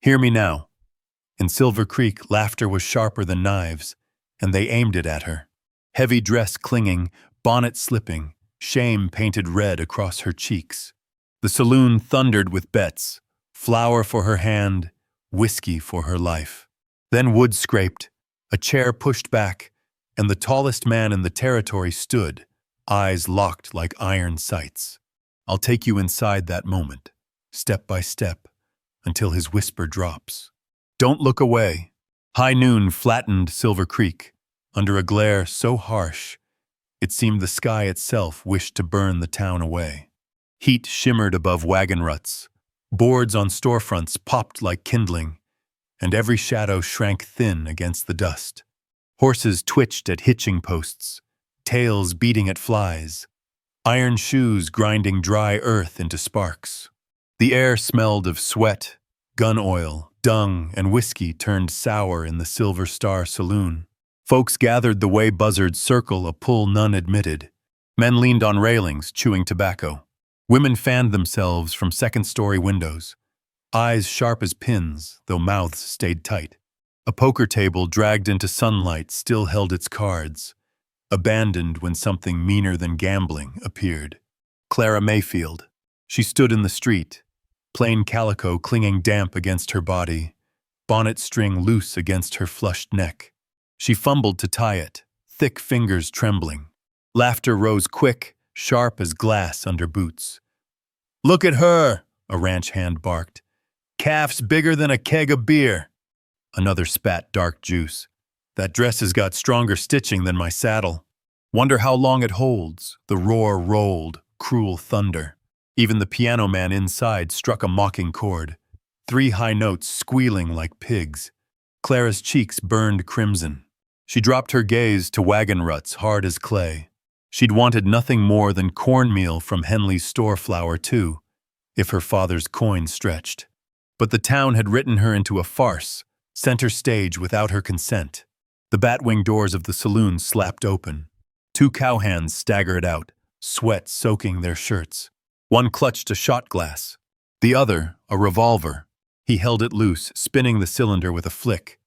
Hear me now." In Silver Creek, laughter was sharper than knives, and they aimed it at her. Heavy dress clinging, bonnet slipping, shame painted red across her cheeks. The saloon thundered with bets, flour for her hand, whiskey for her life. Then wood scraped, a chair pushed back, and the tallest man in the territory stood, eyes locked like iron sights. I'll take you inside that moment, step by step, until his whisper drops. Don't look away. High noon flattened Silver Creek, under a glare so harsh, it seemed the sky itself wished to burn the town away. Heat shimmered above wagon ruts. Boards on storefronts popped like kindling, and every shadow shrank thin against the dust. Horses twitched at hitching posts, tails beating at flies, iron shoes grinding dry earth into sparks. The air smelled of sweat, gun oil, dung, and whiskey turned sour in the Silver Star Saloon. Folks gathered the way buzzards circle a pull none admitted. Men leaned on railings, chewing tobacco. Women fanned themselves from second-story windows, eyes sharp as pins, though mouths stayed tight. A poker table dragged into sunlight still held its cards, abandoned when something meaner than gambling appeared. Clara Mayfield. She stood in the street, plain calico clinging damp against her body, bonnet string loose against her flushed neck. She fumbled to tie it, thick fingers trembling. Laughter rose quick, sharp as glass under boots. "Look at her," a ranch hand barked. "Calf's bigger than a keg of beer." Another spat dark juice. "That dress has got stronger stitching than my saddle. Wonder how long it holds." The roar rolled, cruel thunder. Even the piano man inside struck a mocking chord, 3 high notes squealing like pigs. Clara's cheeks burned crimson. She dropped her gaze to wagon ruts hard as clay. She'd wanted nothing more than cornmeal from Henley's store flour, too, if her father's coin stretched. But the town had written her into a farce, center stage without her consent. The batwing doors of the saloon slapped open. 2 cowhands staggered out, sweat soaking their shirts. One clutched a shot glass, the other a revolver. He held it loose, spinning the cylinder with a flick.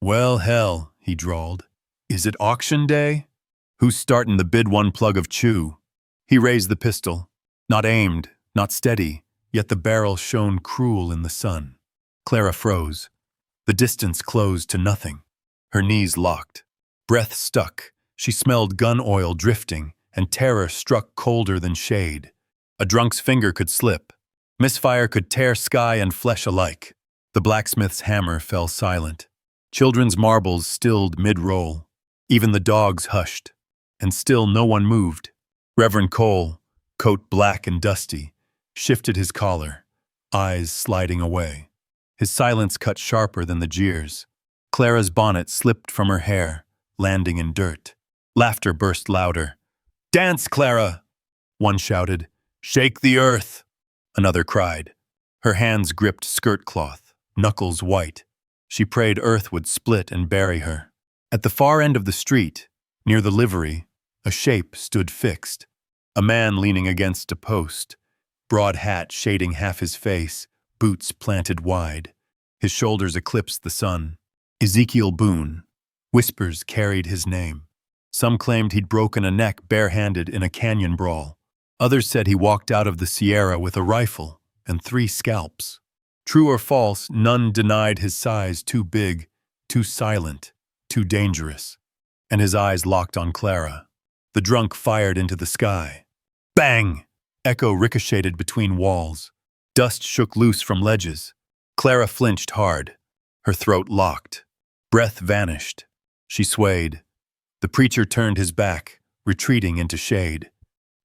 "Well, hell," he drawled. "Is it auction day? Who's startin' the bid one plug of chew?" He raised the pistol, not aimed, not steady, yet the barrel shone cruel in the sun. Clara froze. The distance closed to nothing. Her knees locked. Breath stuck. She smelled gun oil drifting, and terror struck colder than shade. A drunk's finger could slip. Misfire could tear sky and flesh alike. The blacksmith's hammer fell silent. Children's marbles stilled mid-roll. Even the dogs hushed. And still no one moved. Reverend Cole, coat black and dusty, shifted his collar, eyes sliding away. His silence cut sharper than the jeers. Clara's bonnet slipped from her hair, landing in dirt. Laughter burst louder. "Dance, Clara!" One shouted. "Shake the earth!" Another cried. Her hands gripped skirt cloth, knuckles white. She prayed earth would split and bury her. At the far end of the street, near the livery, a shape stood fixed. A man leaning against a post, broad hat shading half his face, boots planted wide. His shoulders eclipsed the sun. Ezekiel Boone. Whispers carried his name. Some claimed he'd broken a neck barehanded in a canyon brawl. Others said he walked out of the Sierra with a rifle and 3 scalps. True or false, none denied his size too big, too silent, too dangerous. And his eyes locked on Clara. The drunk fired into the sky. Bang! Echo ricocheted between walls. Dust shook loose from ledges. Clara flinched hard. Her throat locked. Breath vanished. She swayed. The preacher turned his back, retreating into shade.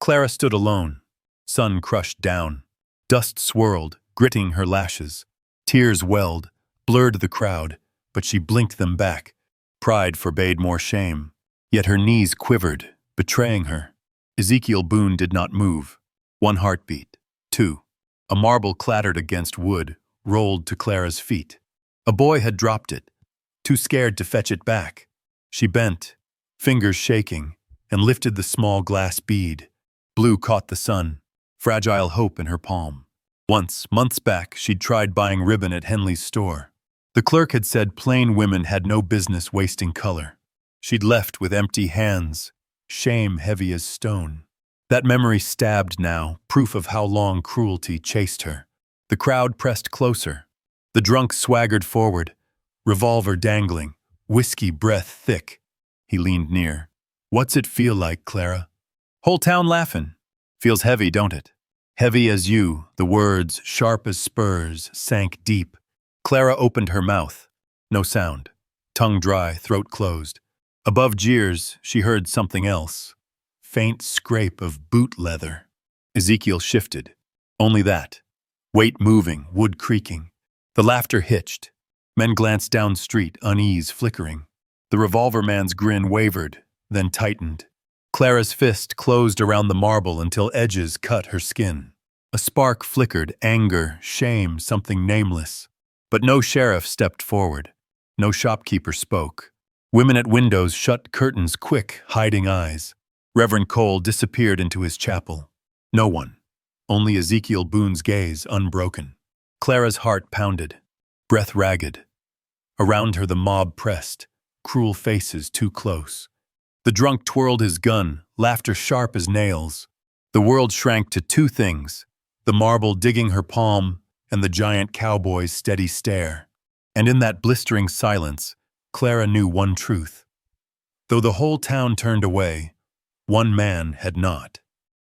Clara stood alone. Sun crushed down. Dust swirled, gritting her lashes. Tears welled, blurred the crowd, but she blinked them back. Pride forbade more shame. Yet her knees quivered, betraying her. Ezekiel Boone did not move. 1 heartbeat. 2. A marble clattered against wood, rolled to Clara's feet. A boy had dropped it, too scared to fetch it back. She bent, fingers shaking, and lifted the small glass bead. Blue caught the sun, fragile hope in her palm. Once, months back, she'd tried buying ribbon at Henley's store. The clerk had said plain women had no business wasting color. She'd left with empty hands, shame heavy as stone. That memory stabbed now, proof of how long cruelty chased her. The crowd pressed closer. The drunk swaggered forward, revolver dangling, whiskey breath thick. He leaned near. "What's it feel like, Clara?" "Whole town laughing. Feels heavy, don't it?" Heavy as you, the words, sharp as spurs, sank deep. Clara opened her mouth. No sound. Tongue dry, throat closed. Above jeers, she heard something else. Faint scrape of boot leather. Ezekiel shifted. Only that. Weight moving, wood creaking. The laughter hitched. Men glanced down street, unease flickering. The revolver man's grin wavered, then tightened. Clara's fist closed around the marble until edges cut her skin. A spark flickered, anger, shame, something nameless. But no sheriff stepped forward. No shopkeeper spoke. Women at windows shut curtains quick, hiding eyes. Reverend Cole disappeared into his chapel. No one. Only Ezekiel Boone's gaze unbroken. Clara's heart pounded, breath ragged. Around her the mob pressed, cruel faces too close. The drunk twirled his gun, laughter sharp as nails. The world shrank to two things, the marble digging her palm and the giant cowboy's steady stare. And in that blistering silence, Clara knew one truth. Though the whole town turned away, one man had not.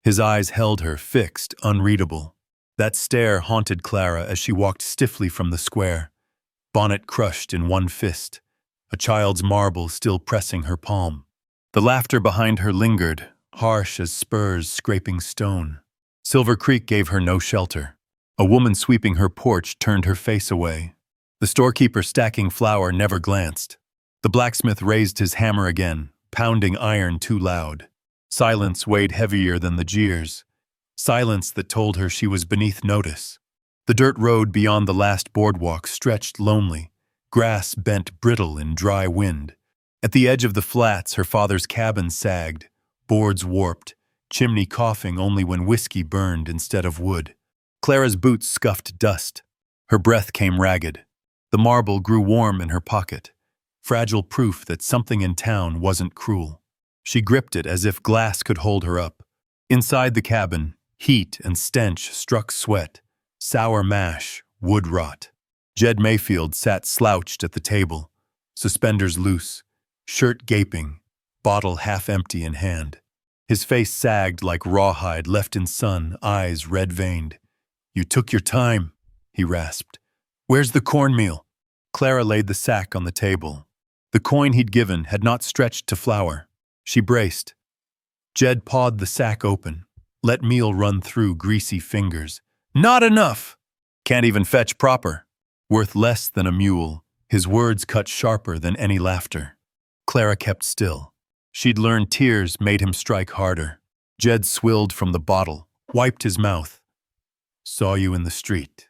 His eyes held her, fixed, unreadable. That stare haunted Clara as she walked stiffly from the square, bonnet crushed in one fist, a child's marble still pressing her palm. The laughter behind her lingered, harsh as spurs scraping stone. Silver Creek gave her no shelter. A woman sweeping her porch turned her face away. The storekeeper stacking flour never glanced. The blacksmith raised his hammer again, pounding iron too loud. Silence weighed heavier than the jeers. Silence that told her she was beneath notice. The dirt road beyond the last boardwalk stretched lonely, grass bent brittle in dry wind. At the edge of the flats, her father's cabin sagged, boards warped, chimney coughing only when whiskey burned instead of wood. Clara's boots scuffed dust. Her breath came ragged. The marble grew warm in her pocket, fragile proof that something in town wasn't cruel. She gripped it as if glass could hold her up. Inside the cabin, heat and stench struck sweat, sour mash, wood rot. Jed Mayfield sat slouched at the table, suspenders loose, shirt gaping, bottle half empty in hand. His face sagged like rawhide left in sun, eyes red-veined. "You took your time," he rasped. "Where's the cornmeal?" Clara laid the sack on the table. The coin he'd given had not stretched to flour. She braced. Jed pawed the sack open, let meal run through greasy fingers. "Not enough! Can't even fetch proper." Worth less than a mule, his words cut sharper than any laughter. Clara kept still. She'd learned tears made him strike harder. Jed swilled from the bottle, wiped his mouth. "Saw you in the street."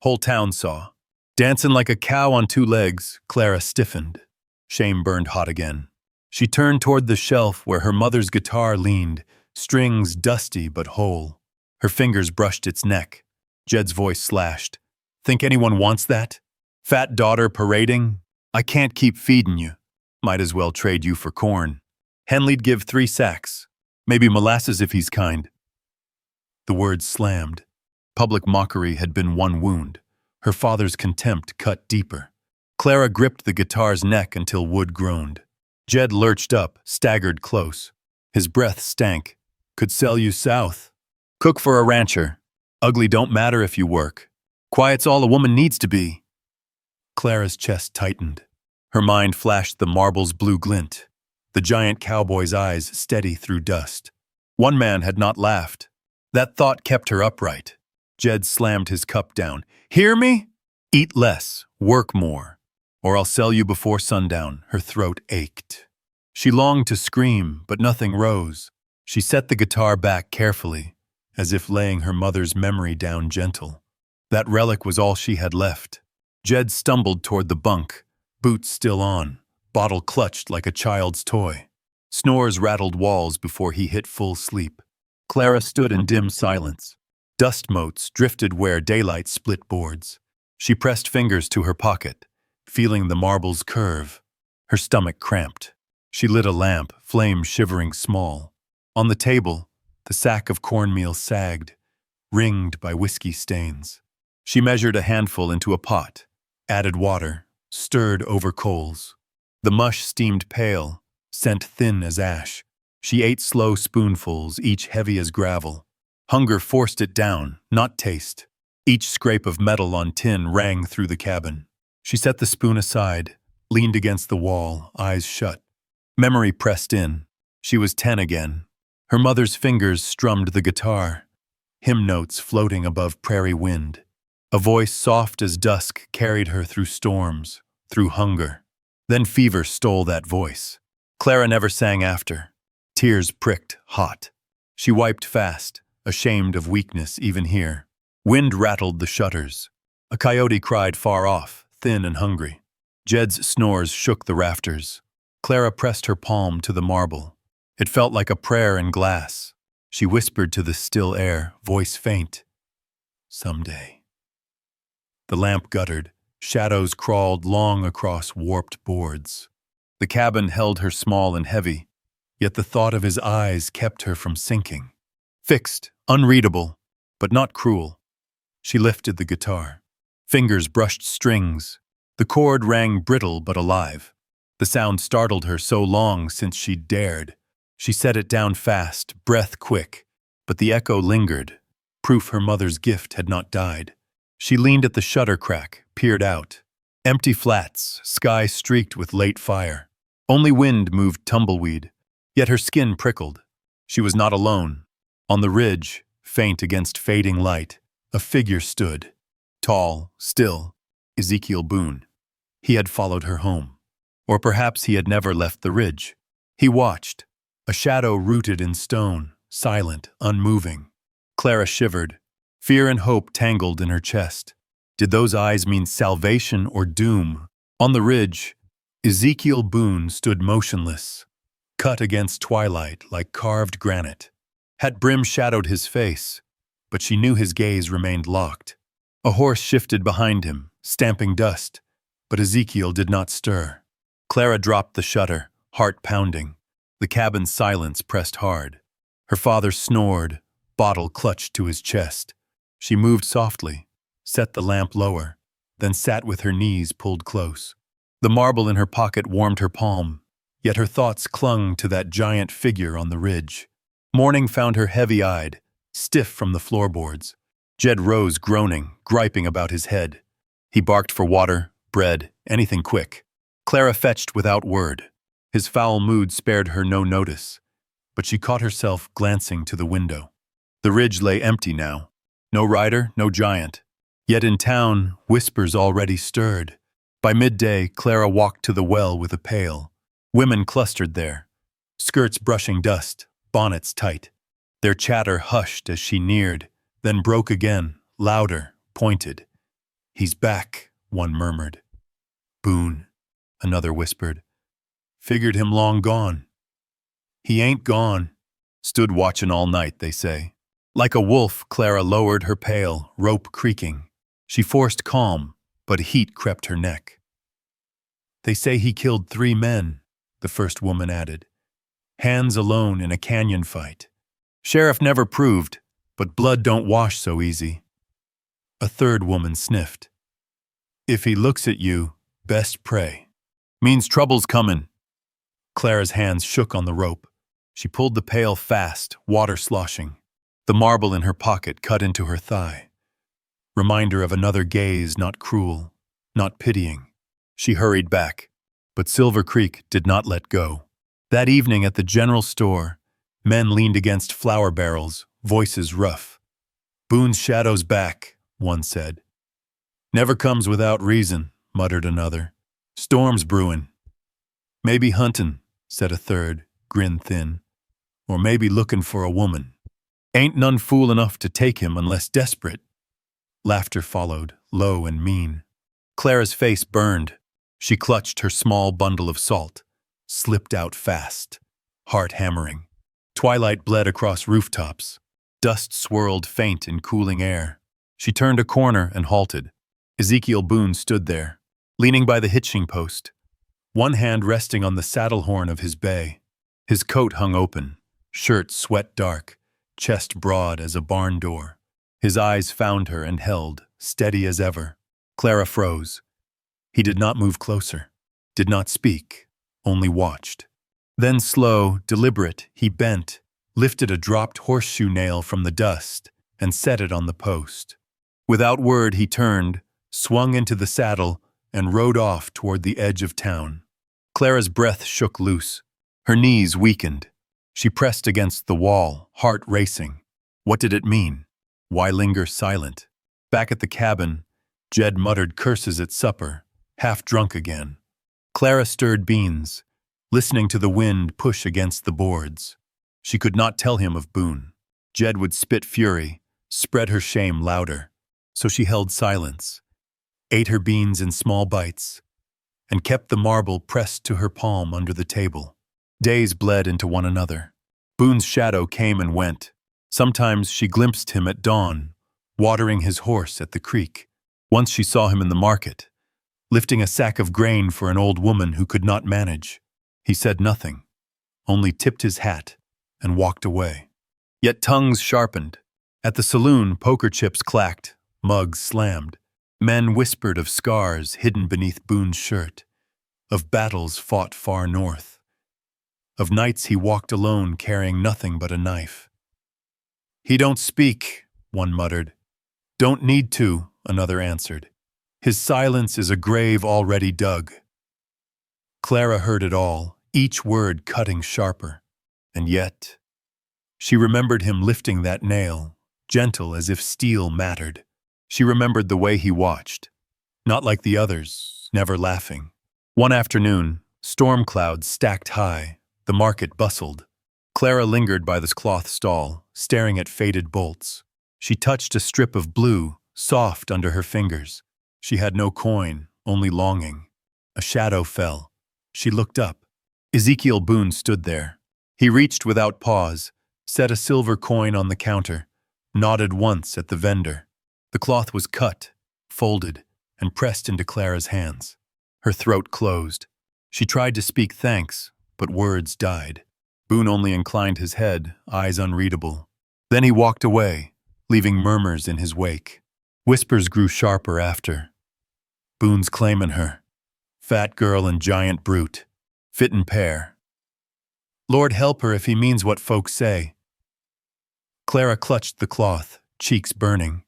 Whole town saw. Dancing like a cow on two legs, Clara stiffened. Shame burned hot again. She turned toward the shelf where her mother's guitar leaned, strings dusty but whole. Her fingers brushed its neck. Jed's voice slashed. "Think anyone wants that? Fat daughter parading? I can't keep feeding you. Might as well trade you for corn. Henley'd give 3 sacks. Maybe molasses if he's kind." The words slammed. Public mockery had been one wound. Her father's contempt cut deeper. Clara gripped the guitar's neck until wood groaned. Jed lurched up, staggered close. His breath stank. "Could sell you south. Cook for a rancher. Ugly don't matter if you work. Quiet's all a woman needs to be." Clara's chest tightened. Her mind flashed the marble's blue glint, the giant cowboy's eyes steady through dust. One man had not laughed. That thought kept her upright. Jed slammed his cup down. "Hear me? Eat less, work more, or I'll sell you before sundown." Her throat ached. She longed to scream, but nothing rose. She set the guitar back carefully, as if laying her mother's memory down gentle. That relic was all she had left. Jed stumbled toward the bunk, boots still on, bottle clutched like a child's toy. Snores rattled walls before he hit full sleep. Clara stood in dim silence. Dust motes drifted where daylight split boards. She pressed fingers to her pocket, feeling the marble's curve. Her stomach cramped. She lit a lamp, flame shivering small. On the table, the sack of cornmeal sagged, ringed by whiskey stains. She measured a handful into a pot, added water, stirred over coals. The mush steamed pale, sent thin as ash. She ate slow spoonfuls, each heavy as gravel. Hunger forced it down, not taste. Each scrape of metal on tin rang through the cabin. She set the spoon aside, leaned against the wall, eyes shut. Memory pressed in. She was 10 again. Her mother's fingers strummed the guitar, hymn notes floating above prairie wind. A voice soft as dusk carried her through storms, through hunger. Then fever stole that voice. Clara never sang after. Tears pricked, hot. She wiped fast, ashamed of weakness even here. Wind rattled the shutters. A coyote cried far off, thin and hungry. Jed's snores shook the rafters. Clara pressed her palm to the marble. It felt like a prayer in glass. She whispered to the still air, voice faint. Someday. The lamp guttered. Shadows crawled long across warped boards. The cabin held her small and heavy, yet the thought of his eyes kept her from sinking. Fixed, unreadable, but not cruel. She lifted the guitar. Fingers brushed strings. The chord rang brittle but alive. The sound startled her so long since she'd dared. She set it down fast, breath quick, but the echo lingered, proof her mother's gift had not died. She leaned at the shutter crack, peered out. Empty flats, sky streaked with late fire. Only wind moved tumbleweed, yet her skin prickled. She was not alone. On the ridge, faint against fading light, a figure stood. Tall, still, Ezekiel Boone. He had followed her home. Or perhaps he had never left the ridge. He watched, a shadow rooted in stone, silent, unmoving. Clara shivered. Fear and hope tangled in her chest. Did those eyes mean salvation or doom? On the ridge, Ezekiel Boone stood motionless, cut against twilight like carved granite. Hat brim shadowed his face, but she knew his gaze remained locked. A horse shifted behind him, stamping dust, but Ezekiel did not stir. Clara dropped the shutter, heart pounding. The cabin's silence pressed hard. Her father snored, bottle clutched to his chest. She moved softly, set the lamp lower, then sat with her knees pulled close. The marble in her pocket warmed her palm, yet her thoughts clung to that giant figure on the ridge. Morning found her heavy-eyed, stiff from the floorboards. Jed rose groaning, griping about his head. He barked for water, bread, anything quick. Clara fetched without word. His foul mood spared her no notice, but she caught herself glancing to the window. The ridge lay empty now. No rider, no giant. Yet in town, whispers already stirred. By midday, Clara walked to the well with a pail. Women clustered there, skirts brushing dust, bonnets tight. Their chatter hushed as she neared, then broke again, louder, pointed. "He's back," one murmured. "Boone," another whispered. "Figured him long gone." "He ain't gone." Stood watchin' all night, they say. Like a wolf, Clara lowered her pail, rope creaking. She forced calm, but heat crept her neck. "They say he killed 3 men," the first woman added. "Hands alone in a canyon fight. Sheriff never proved, but blood don't wash so easy." A third woman sniffed. "If he looks at you, best pray. Means trouble's comin'." Clara's hands shook on the rope. She pulled the pail fast, water sloshing. The marble in her pocket cut into her thigh. Reminder of another gaze not cruel, not pitying. She hurried back, but Silver Creek did not let go. That evening at the general store, men leaned against flour barrels, voices rough. "Boone's shadow's back," one said. "Never comes without reason," muttered another. "Storm's brewin'." "Maybe huntin'," said a third, grin thin. "Or maybe lookin' for a woman. Ain't none fool enough to take him unless desperate." Laughter followed, low and mean. Clara's face burned. She clutched her small bundle of salt, slipped out fast, heart hammering. Twilight bled across rooftops. Dust swirled faint in cooling air. She turned a corner and halted. Ezekiel Boone stood there, leaning by the hitching post, one hand resting on the saddle horn of his bay. His coat hung open, shirt sweat dark, chest broad as a barn door. His eyes found her and held, steady as ever. Clara froze. He did not move closer, did not speak, only watched. Then slow, deliberate, he bent, lifted a dropped horseshoe nail from the dust, and set it on the post. Without word he turned, swung into the saddle, and rode off toward the edge of town. Clara's breath shook loose. Her knees weakened. She pressed against the wall, heart racing. What did it mean? Why linger silent? Back at the cabin, Jed muttered curses at supper, half drunk again. Clara stirred beans, listening to the wind push against the boards. She could not tell him of Boone. Jed would spit fury, spread her shame louder. So she held silence, ate her beans in small bites, and kept the marble pressed to her palm under the table. Days bled into one another. Boone's shadow came and went. Sometimes she glimpsed him at dawn, watering his horse at the creek. Once she saw him in the market, lifting a sack of grain for an old woman who could not manage. He said nothing, only tipped his hat and walked away. Yet tongues sharpened. At the saloon, poker chips clacked, mugs slammed. Men whispered of scars hidden beneath Boone's shirt, of battles fought far north, of nights he walked alone carrying nothing but a knife. "He don't speak," one muttered. "Don't need to," another answered. "His silence is a grave already dug." Clara heard it all, each word cutting sharper. And yet, she remembered him lifting that nail, gentle as if steel mattered. She remembered the way he watched, not like the others, never laughing. One afternoon, storm clouds stacked high, the market bustled. Clara lingered by this cloth stall, staring at faded bolts. She touched a strip of blue, soft under her fingers. She had no coin, only longing. A shadow fell. She looked up. Ezekiel Boone stood there. He reached without pause, set a silver coin on the counter, nodded once at the vendor. The cloth was cut, folded, and pressed into Clara's hands. Her throat closed. She tried to speak thanks, but words died. Boone only inclined his head, eyes unreadable. Then he walked away, leaving murmurs in his wake. Whispers grew sharper after. "Boone's claiming her. Fat girl and giant brute. Fittin' pair. Lord help her if he means what folks say." Clara clutched the cloth, cheeks burning.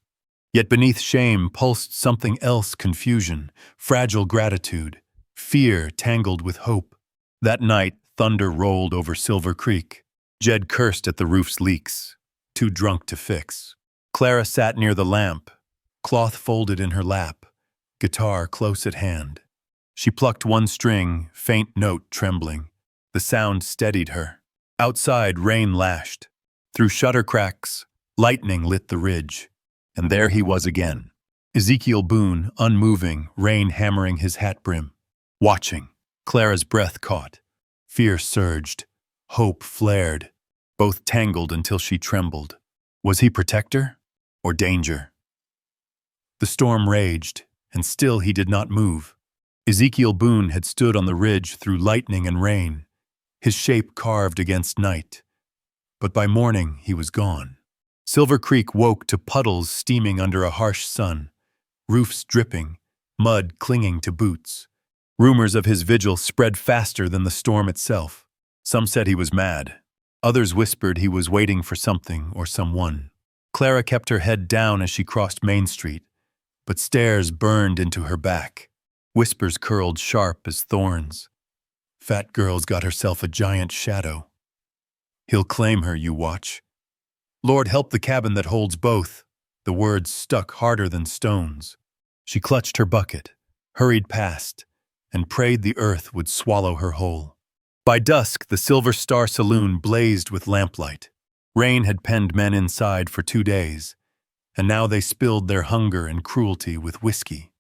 Yet beneath shame pulsed something else: confusion, fragile gratitude, fear tangled with hope. That night, thunder rolled over Silver Creek. Jed cursed at the roof's leaks, too drunk to fix. Clara sat near the lamp, cloth folded in her lap, guitar close at hand. She plucked one string, faint note trembling. The sound steadied her. Outside, rain lashed. Through shutter cracks, lightning lit the ridge. And there he was again. Ezekiel Boone, unmoving, rain hammering his hat brim. Watching. Clara's breath caught. Fear surged. Hope flared. Both tangled until she trembled. Was he protector or danger? The storm raged, and still he did not move. Ezekiel Boone had stood on the ridge through lightning and rain, his shape carved against night. But by morning he was gone. Silver Creek woke to puddles steaming under a harsh sun, roofs dripping, mud clinging to boots. Rumors of his vigil spread faster than the storm itself. Some said he was mad. Others whispered he was waiting for something or someone. Clara kept her head down as she crossed Main Street, but stares burned into her back. Whispers curled sharp as thorns. Fat girl's got herself a giant shadow. He'll claim her, you watch. Lord help the cabin that holds both. The words stuck harder than stones. She clutched her bucket, hurried past, and prayed the earth would swallow her whole. By dusk, the Silver Star Saloon blazed with lamplight. Rain had penned men inside for 2 days, and now they spilled their hunger and cruelty with whiskey.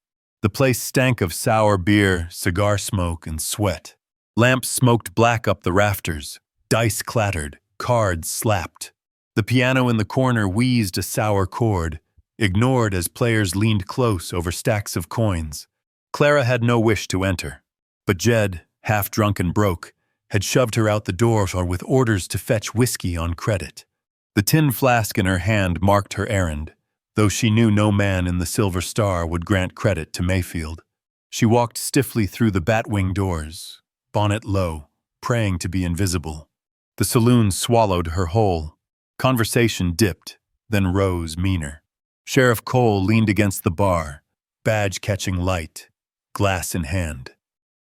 The place stank of sour beer, cigar smoke, and sweat. Lamps smoked black up the rafters. Dice clattered. Cards slapped. The piano in the corner wheezed a sour chord, ignored as players leaned close over stacks of coins. Clara had no wish to enter, but Jed, half drunk and broke, had shoved her out the door with orders to fetch whiskey on credit. The tin flask in her hand marked her errand, though she knew no man in the Silver Star would grant credit to Mayfield. She walked stiffly through the batwing doors, bonnet low, praying to be invisible. The saloon swallowed her whole. Conversation dipped, then rose meaner. Sheriff Cole leaned against the bar, badge catching light, glass in hand.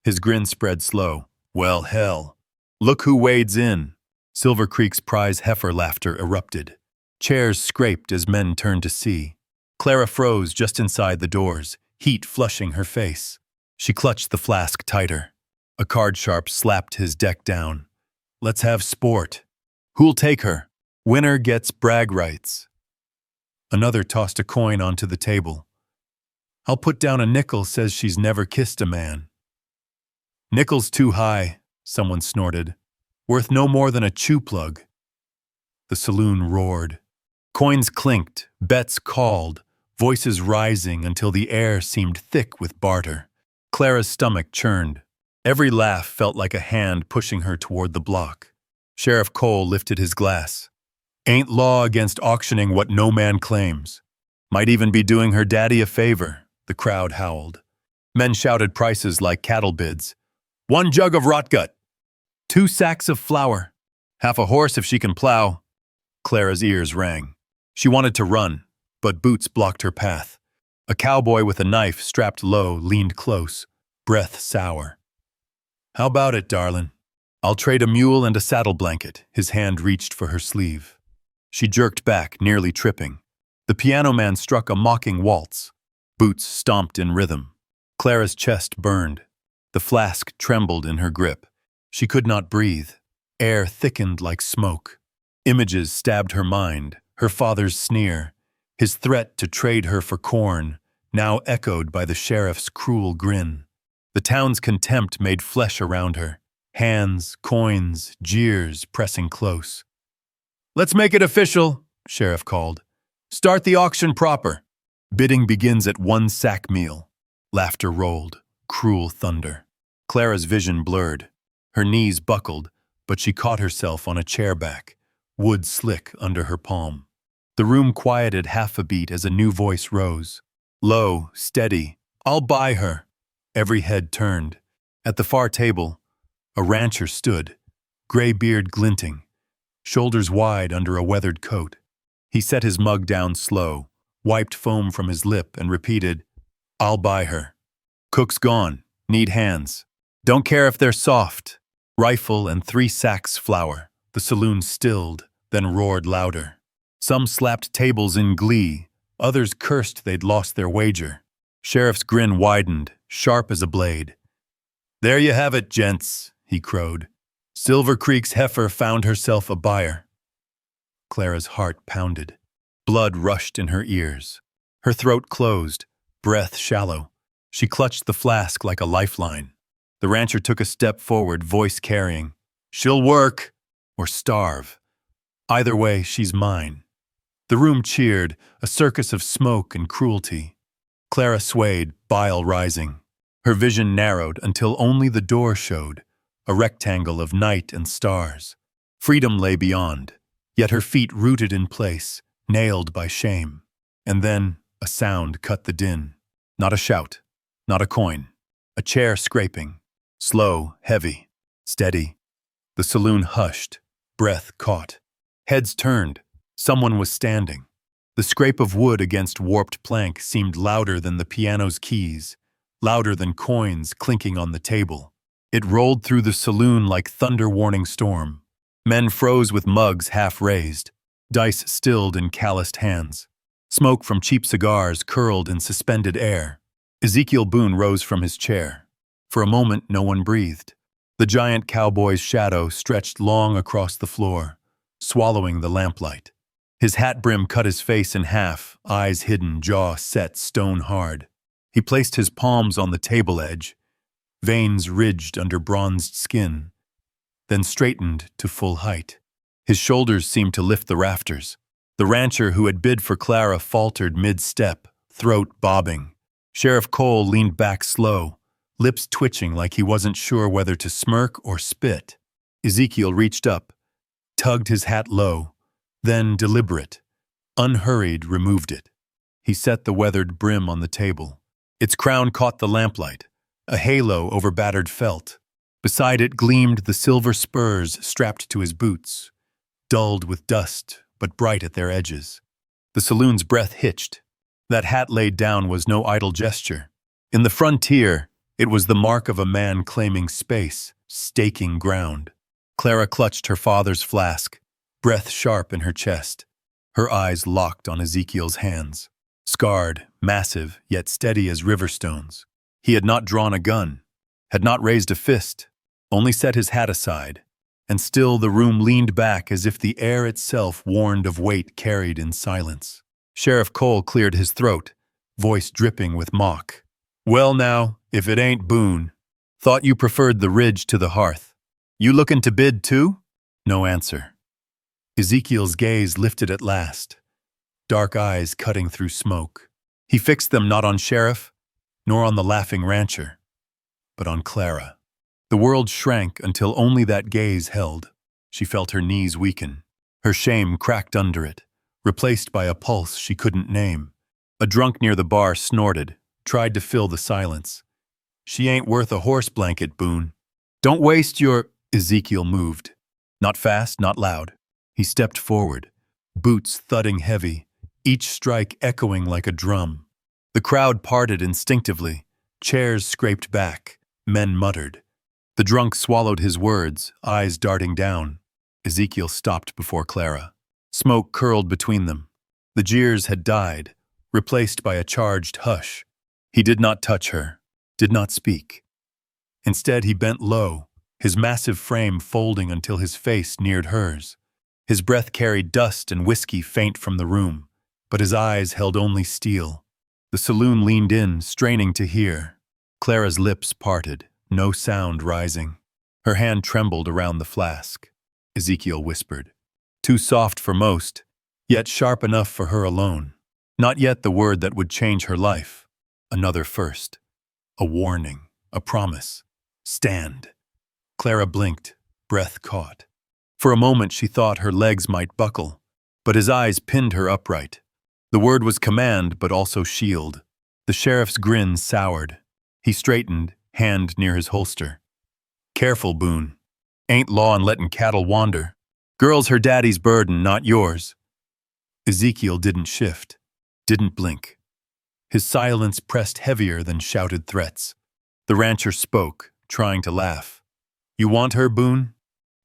His grin spread slow. Well, hell. Look who wades in. Silver Creek's prize heifer laughter erupted. Chairs scraped as men turned to see. Clara froze just inside the doors, heat flushing her face. She clutched the flask tighter. A card sharp slapped his deck down. Let's have sport. Who'll take her? Winner gets brag rights. Another tossed a coin onto the table. I'll put down a nickel, says she's never kissed a man. Nickel's too high, someone snorted. Worth no more than a chew plug. The saloon roared. Coins clinked, bets called, voices rising until the air seemed thick with barter. Clara's stomach churned. Every laugh felt like a hand pushing her toward the block. Sheriff Cole lifted his glass. Ain't law against auctioning what no man claims. Might even be doing her daddy a favor, the crowd howled. Men shouted prices like cattle bids. 1 jug of rotgut. 2 sacks of flour. Half a horse if she can plow. Clara's ears rang. She wanted to run, but boots blocked her path. A cowboy with a knife strapped low leaned close, breath sour. How about it, darlin'? I'll trade a mule and a saddle blanket. His hand reached for her sleeve. She jerked back, nearly tripping. The piano man struck a mocking waltz. Boots stomped in rhythm. Clara's chest burned. The flask trembled in her grip. She could not breathe. Air thickened like smoke. Images stabbed her mind, her father's sneer, his threat to trade her for corn, now echoed by the sheriff's cruel grin. The town's contempt made flesh around her, hands, coins, jeers pressing close. Let's make it official, Sheriff called. Start the auction proper. Bidding begins at 1 sack meal. Laughter rolled, cruel thunder. Clara's vision blurred. Her knees buckled, but she caught herself on a chair back, wood slick under her palm. The room quieted half a beat as a new voice rose. Low, steady, I'll buy her. Every head turned. At the far table, a rancher stood, gray beard glinting, shoulders wide under a weathered coat. He set his mug down slow, wiped foam from his lip, and repeated, I'll buy her. Cook's gone. Need hands. Don't care if they're soft. Rifle and 3 sacks flour. The saloon stilled, then roared louder. Some slapped tables in glee. Others cursed they'd lost their wager. Sheriff's grin widened, sharp as a blade. There you have it, gents, he crowed. Silver Creek's heifer found herself a buyer. Clara's heart pounded. Blood rushed in her ears. Her throat closed, breath shallow. She clutched the flask like a lifeline. The rancher took a step forward, voice carrying, She'll work or starve. Either way, she's mine. The room cheered, a circus of smoke and cruelty. Clara swayed, bile rising. Her vision narrowed until only the door showed, a rectangle of night and stars. Freedom lay beyond, yet her feet rooted in place, nailed by shame. And then a sound cut the din. Not a shout, not a coin. A chair scraping. Slow, heavy, steady. The saloon hushed, breath caught. Heads turned. Someone was standing. The scrape of wood against warped plank seemed louder than the piano's keys, louder than coins clinking on the table. It rolled through the saloon like thunder-warning storm. Men froze with mugs half raised, dice stilled in calloused hands. Smoke from cheap cigars curled in suspended air. Ezekiel Boone rose from his chair. For a moment, no one breathed. The giant cowboy's shadow stretched long across the floor, swallowing the lamplight. His hat brim cut his face in half, eyes hidden, jaw set stone hard. He placed his palms on the table edge, veins ridged under bronzed skin, then straightened to full height. His shoulders seemed to lift the rafters. The rancher who had bid for Clara faltered mid-step, throat bobbing. Sheriff Cole leaned back slow, lips twitching like he wasn't sure whether to smirk or spit. Ezekiel reached up, tugged his hat low, then deliberate, unhurried, removed it. He set the weathered brim on the table. Its crown caught the lamplight, a halo over battered felt. Beside it gleamed the silver spurs strapped to his boots, dulled with dust but bright at their edges. The saloon's breath hitched. That hat laid down was no idle gesture. In the frontier, it was the mark of a man claiming space, staking ground. Clara clutched her father's flask, breath sharp in her chest. Her eyes locked on Ezekiel's hands. Scarred, massive, yet steady as river stones. He had not drawn a gun, had not raised a fist, only set his hat aside. And still the room leaned back as if the air itself warned of weight carried in silence. Sheriff Cole cleared his throat, voice dripping with mock. "Well now, if it ain't Boone. Thought you preferred the ridge to the hearth. You lookin' to bid too?" No answer. Ezekiel's gaze lifted at last, dark eyes cutting through smoke. He fixed them not on Sheriff, nor on the laughing rancher, but on Clara. The world shrank until only that gaze held. She felt her knees weaken. Her shame cracked under it, replaced by a pulse she couldn't name. A drunk near the bar snorted, tried to fill the silence. "She ain't worth a horse blanket, Boone. Don't waste your—" Ezekiel moved. Not fast, not loud. He stepped forward, boots thudding heavy, each strike echoing like a drum. The crowd parted instinctively. Chairs scraped back. Men muttered. The drunk swallowed his words, eyes darting down. Ezekiel stopped before Clara. Smoke curled between them. The jeers had died, replaced by a charged hush. He did not touch her, did not speak. Instead, he bent low, his massive frame folding until his face neared hers. His breath carried dust and whiskey faint from the room, but his eyes held only steel. The saloon leaned in, straining to hear. Clara's lips parted, no sound rising. Her hand trembled around the flask. Ezekiel whispered. Too soft for most, yet sharp enough for her alone. Not yet the word that would change her life. Another first. A warning, a promise. Stand. Clara blinked, breath caught. For a moment she thought her legs might buckle, but his eyes pinned her upright. The word was command, but also shield. The sheriff's grin soured. He straightened, hand near his holster. Careful, Boone. Ain't law in letting cattle wander. Girl's her daddy's burden, not yours. Ezekiel didn't shift, didn't blink. His silence pressed heavier than shouted threats. The rancher spoke, trying to laugh. You want her, Boone?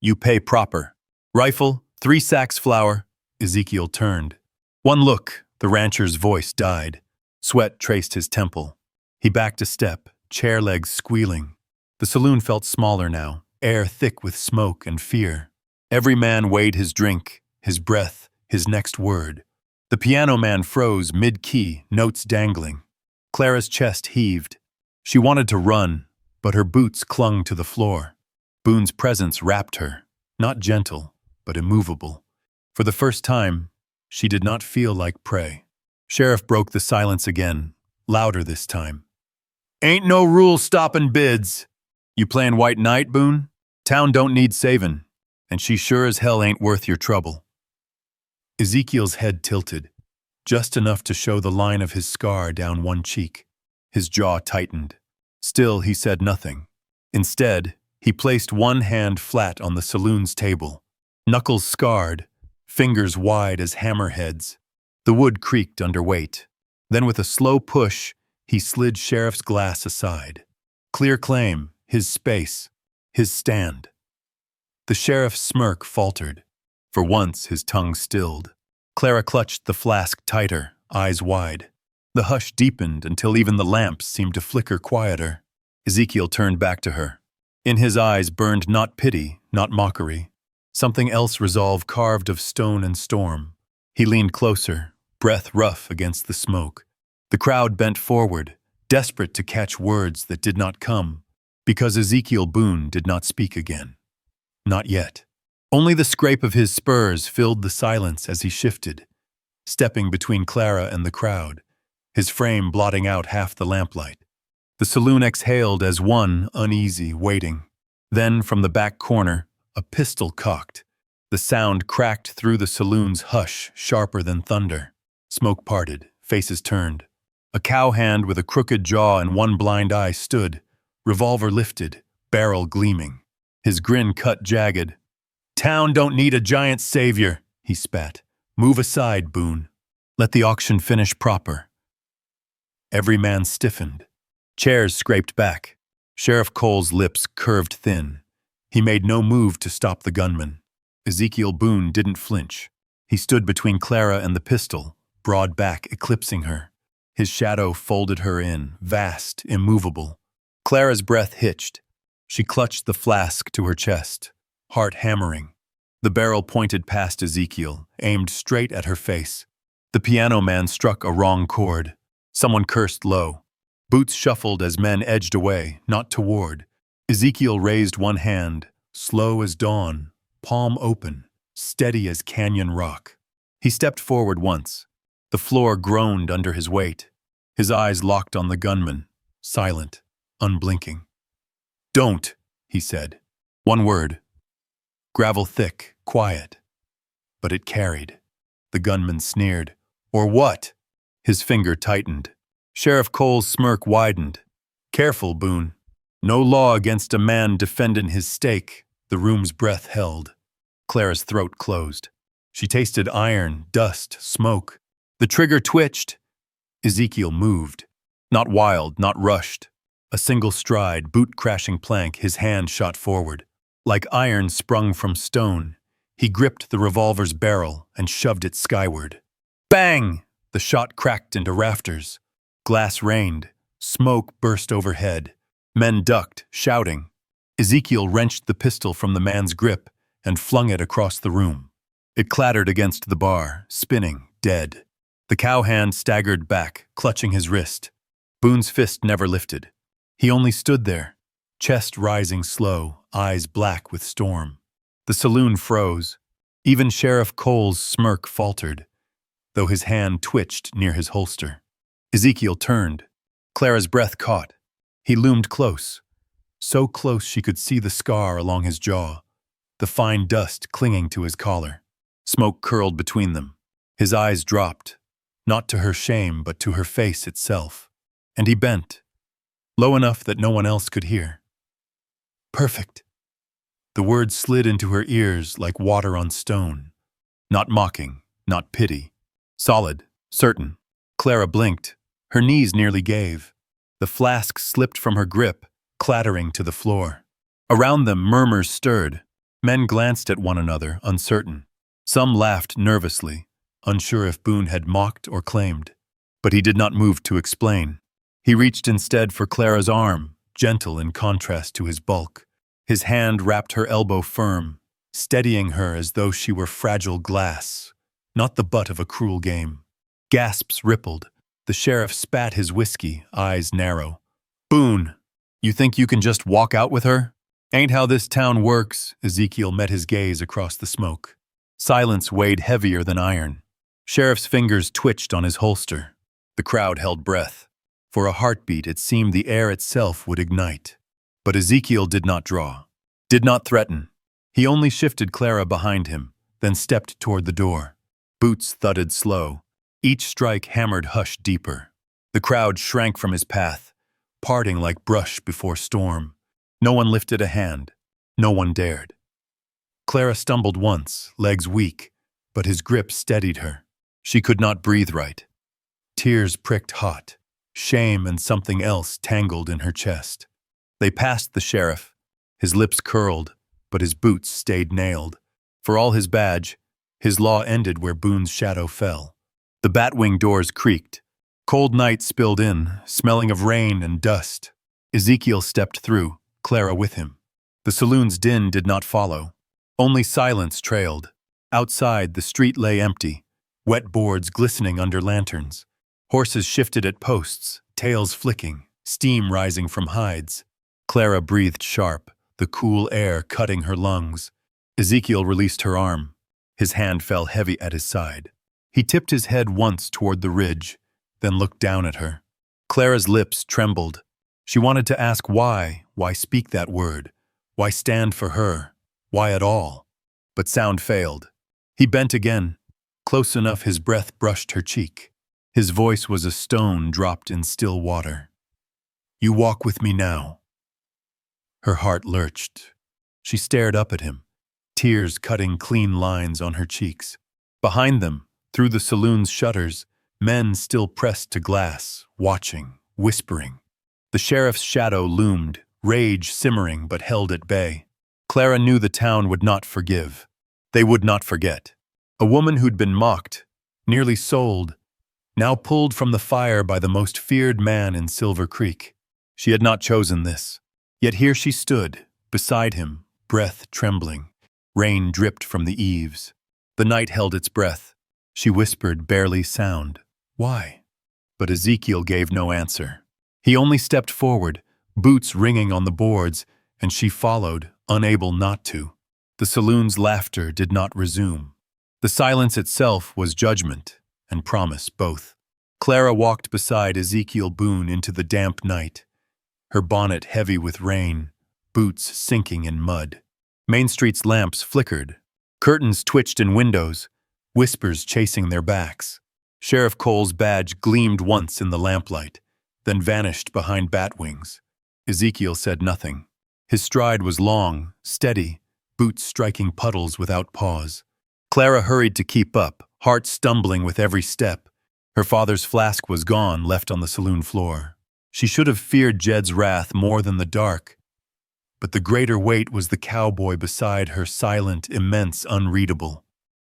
You pay proper. Rifle, 3 sacks flour. Ezekiel turned. One look, the rancher's voice died. Sweat traced his temple. He backed a step, chair legs squealing. The saloon felt smaller now, air thick with smoke and fear. Every man weighed his drink, his breath, his next word. The piano man froze mid-key, notes dangling. Clara's chest heaved. She wanted to run, but her boots clung to the floor. Boone's presence wrapped her, not gentle, but immovable. For the first time, she did not feel like prey. Sheriff broke the silence again, louder this time. Ain't no rule stoppin' bids. You playin' white knight, Boone? Town don't need savin', and she sure as hell ain't worth your trouble. Ezekiel's head tilted, just enough to show the line of his scar down one cheek. His jaw tightened. Still, he said nothing. Instead, he placed one hand flat on the saloon's table, knuckles scarred, fingers wide as hammerheads. The wood creaked under weight. Then with a slow push, he slid Sheriff's glass aside. Clear claim, his space, his stand. The sheriff's smirk faltered. For once, his tongue stilled. Clara clutched the flask tighter, eyes wide. The hush deepened until even the lamps seemed to flicker quieter. Ezekiel turned back to her. In his eyes burned not pity, not mockery. Something else resolve carved of stone and storm. He leaned closer, breath rough against the smoke. The crowd bent forward, desperate to catch words that did not come, because Ezekiel Boone did not speak again. Not yet. Only the scrape of his spurs filled the silence as he shifted, stepping between Clara and the crowd, his frame blotting out half the lamplight. The saloon exhaled as one, uneasy, waiting. Then, from the back corner, a pistol cocked. The sound cracked through the saloon's hush, sharper than thunder. Smoke parted, faces turned. A cowhand with a crooked jaw and one blind eye stood, revolver lifted, barrel gleaming. His grin cut jagged. "Town don't need a giant savior," he spat. "Move aside, Boone. Let the auction finish proper." Every man stiffened. Chairs scraped back. Sheriff Cole's lips curved thin. He made no move to stop the gunman. Ezekiel Boone didn't flinch. He stood between Clara and the pistol, broad back eclipsing her. His shadow folded her in, vast, immovable. Clara's breath hitched. She clutched the flask to her chest, heart hammering. The barrel pointed past Ezekiel, aimed straight at her face. The piano man struck a wrong chord. Someone cursed low. Boots shuffled as men edged away, not toward. Ezekiel raised one hand, slow as dawn, palm open, steady as canyon rock. He stepped forward once. The floor groaned under his weight. His eyes locked on the gunman, silent, unblinking. "Don't," he said. One word. Gravel thick, quiet. But it carried. The gunman sneered. "Or what?" His finger tightened. Sheriff Cole's smirk widened. "Careful, Boone. No law against a man defendin' his stake." The room's breath held. Clara's throat closed. She tasted iron, dust, smoke. The trigger twitched. Ezekiel moved. Not wild, not rushed. A single stride, boot-crashing plank, his hand shot forward. Like iron sprung from stone, he gripped the revolver's barrel and shoved it skyward. Bang! The shot cracked into rafters. Glass rained. Smoke burst overhead. Men ducked, shouting. Ezekiel wrenched the pistol from the man's grip and flung it across the room. It clattered against the bar, spinning, dead. The cowhand staggered back, clutching his wrist. Boone's fist never lifted. He only stood there, chest rising slow, eyes black with storm. The saloon froze. Even Sheriff Cole's smirk faltered, though his hand twitched near his holster. Ezekiel turned. Clara's breath caught. He loomed close, so close she could see the scar along his jaw, the fine dust clinging to his collar. Smoke curled between them. His eyes dropped, not to her shame but to her face itself. And he bent, low enough that no one else could hear. "Perfect." The words slid into her ears like water on stone. Not mocking, not pity. Solid, certain. Clara blinked. Her knees nearly gave. The flask slipped from her grip, clattering to the floor. Around them, murmurs stirred. Men glanced at one another, uncertain. Some laughed nervously, unsure if Boone had mocked or claimed. But he did not move to explain. He reached instead for Clara's arm, gentle in contrast to his bulk. His hand wrapped her elbow firm, steadying her as though she were fragile glass, not the butt of a cruel game. Gasps rippled. The sheriff spat his whiskey, eyes narrow. "Boone, you think you can just walk out with her? Ain't how this town works." Ezekiel met his gaze across the smoke. Silence weighed heavier than iron. Sheriff's fingers twitched on his holster. The crowd held breath. For a heartbeat, it seemed the air itself would ignite. But Ezekiel did not draw, did not threaten. He only shifted Clara behind him, then stepped toward the door. Boots thudded slow. Each strike hammered hush deeper. The crowd shrank from his path, parting like brush before storm. No one lifted a hand. No one dared. Clara stumbled once, legs weak, but his grip steadied her. She could not breathe right. Tears pricked hot. Shame and something else tangled in her chest. They passed the sheriff. His lips curled, but his boots stayed nailed. For all his badge, his law ended where Boone's shadow fell. The batwing doors creaked. Cold night spilled in, smelling of rain and dust. Ezekiel stepped through, Clara with him. The saloon's din did not follow. Only silence trailed. Outside, the street lay empty, wet boards glistening under lanterns. Horses shifted at posts, tails flicking, steam rising from hides. Clara breathed sharp, the cool air cutting her lungs. Ezekiel released her arm. His hand fell heavy at his side. He tipped his head once toward the ridge, then looked down at her. Clara's lips trembled. She wanted to ask why speak that word? Why stand for her? Why at all? But sound failed. He bent again. Close enough his breath brushed her cheek. His voice was a stone dropped in still water. You walk with me now. Her heart lurched. She stared up at him, tears cutting clean lines on her cheeks. Behind them, through the saloon's shutters, men still pressed to glass, watching, whispering. The sheriff's shadow loomed, rage simmering but held at bay. Clara knew the town would not forgive. They would not forget. A woman who'd been mocked, nearly sold, now pulled from the fire by the most feared man in Silver Creek. She had not chosen this. Yet here she stood, beside him, breath trembling. Rain dripped from the eaves. The night held its breath. She whispered barely sound, "Why?" But Ezekiel gave no answer. He only stepped forward, boots ringing on the boards, and she followed, unable not to. The saloon's laughter did not resume. The silence itself was judgment and promise both. Clara walked beside Ezekiel Boone into the damp night, her bonnet heavy with rain, boots sinking in mud. Main Street's lamps flickered. Curtains twitched in windows, whispers chasing their backs. Sheriff Cole's badge gleamed once in the lamplight, then vanished behind bat wings. Ezekiel said nothing. His stride was long, steady, boots striking puddles without pause. Clara hurried to keep up, heart stumbling with every step. Her father's flask was gone, left on the saloon floor. She should have feared Jed's wrath more than the dark. But the greater weight was the cowboy beside her, silent, immense, unreadable.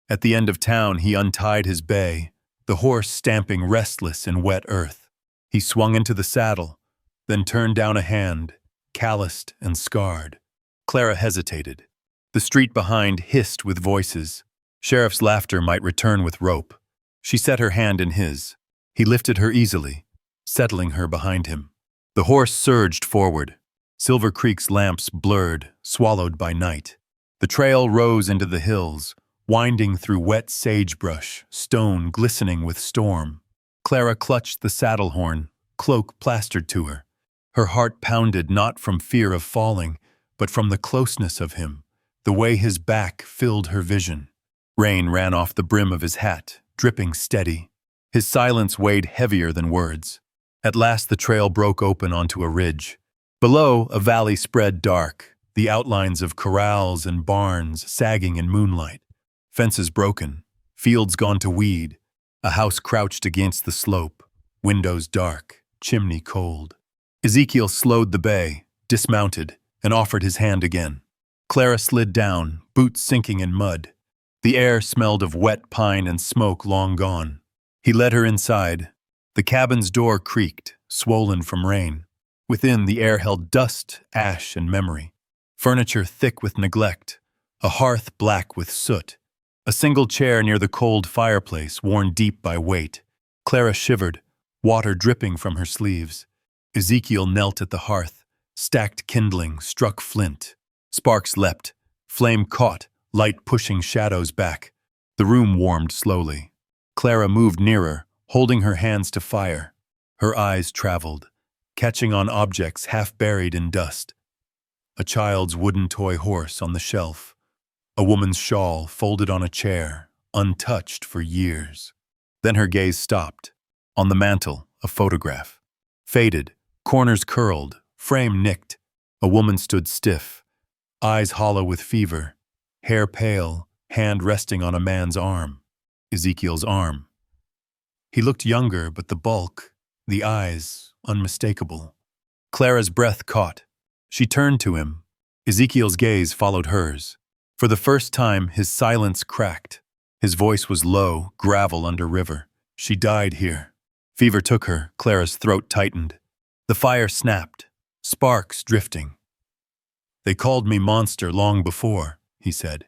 At the end of town he untied his bay, the horse stamping restless in wet earth. He swung into the saddle, then turned down a hand, calloused and scarred. Clara hesitated. The street behind hissed with voices. Sheriff's laughter might return with rope. She set her hand in his. He lifted her easily, settling her behind him. The horse surged forward. Silver Creek's lamps blurred, swallowed by night. The trail rose into the hills, winding through wet sagebrush, stone glistening with storm. Clara clutched the saddle horn, cloak plastered to her. Her heart pounded not from fear of falling, but from the closeness of him, the way his back filled her vision. Rain ran off the brim of his hat, dripping steady. His silence weighed heavier than words. At last the trail broke open onto a ridge. Below, a valley spread dark, the outlines of corrals and barns sagging in moonlight. Fences broken, fields gone to weed, a house crouched against the slope, windows dark, chimney cold. Ezekiel slowed the bay, dismounted, and offered his hand again. Clara slid down, boots sinking in mud. The air smelled of wet pine and smoke long gone. He led her inside. The cabin's door creaked, swollen from rain. Within, the air held dust, ash, and memory. Furniture thick with neglect, a hearth black with soot. A single chair near the cold fireplace, worn deep by weight. Clara shivered, water dripping from her sleeves. Ezekiel knelt at the hearth. Stacked kindling struck flint. Sparks leapt, flame caught, light pushing shadows back. The room warmed slowly. Clara moved nearer, holding her hands to fire. Her eyes traveled, catching on objects half buried in dust. A child's wooden toy horse on the shelf. A woman's shawl folded on a chair, untouched for years. Then her gaze stopped. On the mantel, a photograph. Faded, corners curled, frame nicked. A woman stood stiff, eyes hollow with fever, hair pale, hand resting on a man's arm. Ezekiel's arm. He looked younger, but the bulk, the eyes, unmistakable. Clara's breath caught. She turned to him. Ezekiel's gaze followed hers. For the first time, his silence cracked. His voice was low, gravel under river. She died here. Fever took her, Clara's throat tightened. The fire snapped, sparks drifting. They called me monster long before, he said.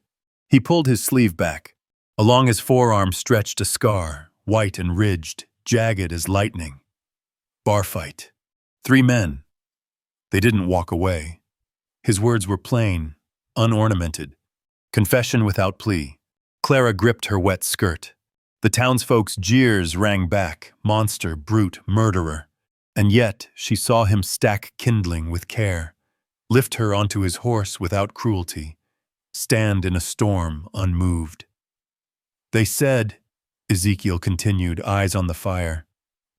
He pulled his sleeve back. Along his forearm stretched a scar, white and ridged, jagged as lightning. Bar fight. 3 men. They didn't walk away. His words were plain, unornamented. Confession without plea. Clara gripped her wet skirt. The townsfolk's jeers rang back, monster, brute, murderer. And yet she saw him stack kindling with care, lift her onto his horse without cruelty, stand in a storm unmoved. They said, Ezekiel continued, eyes on the fire,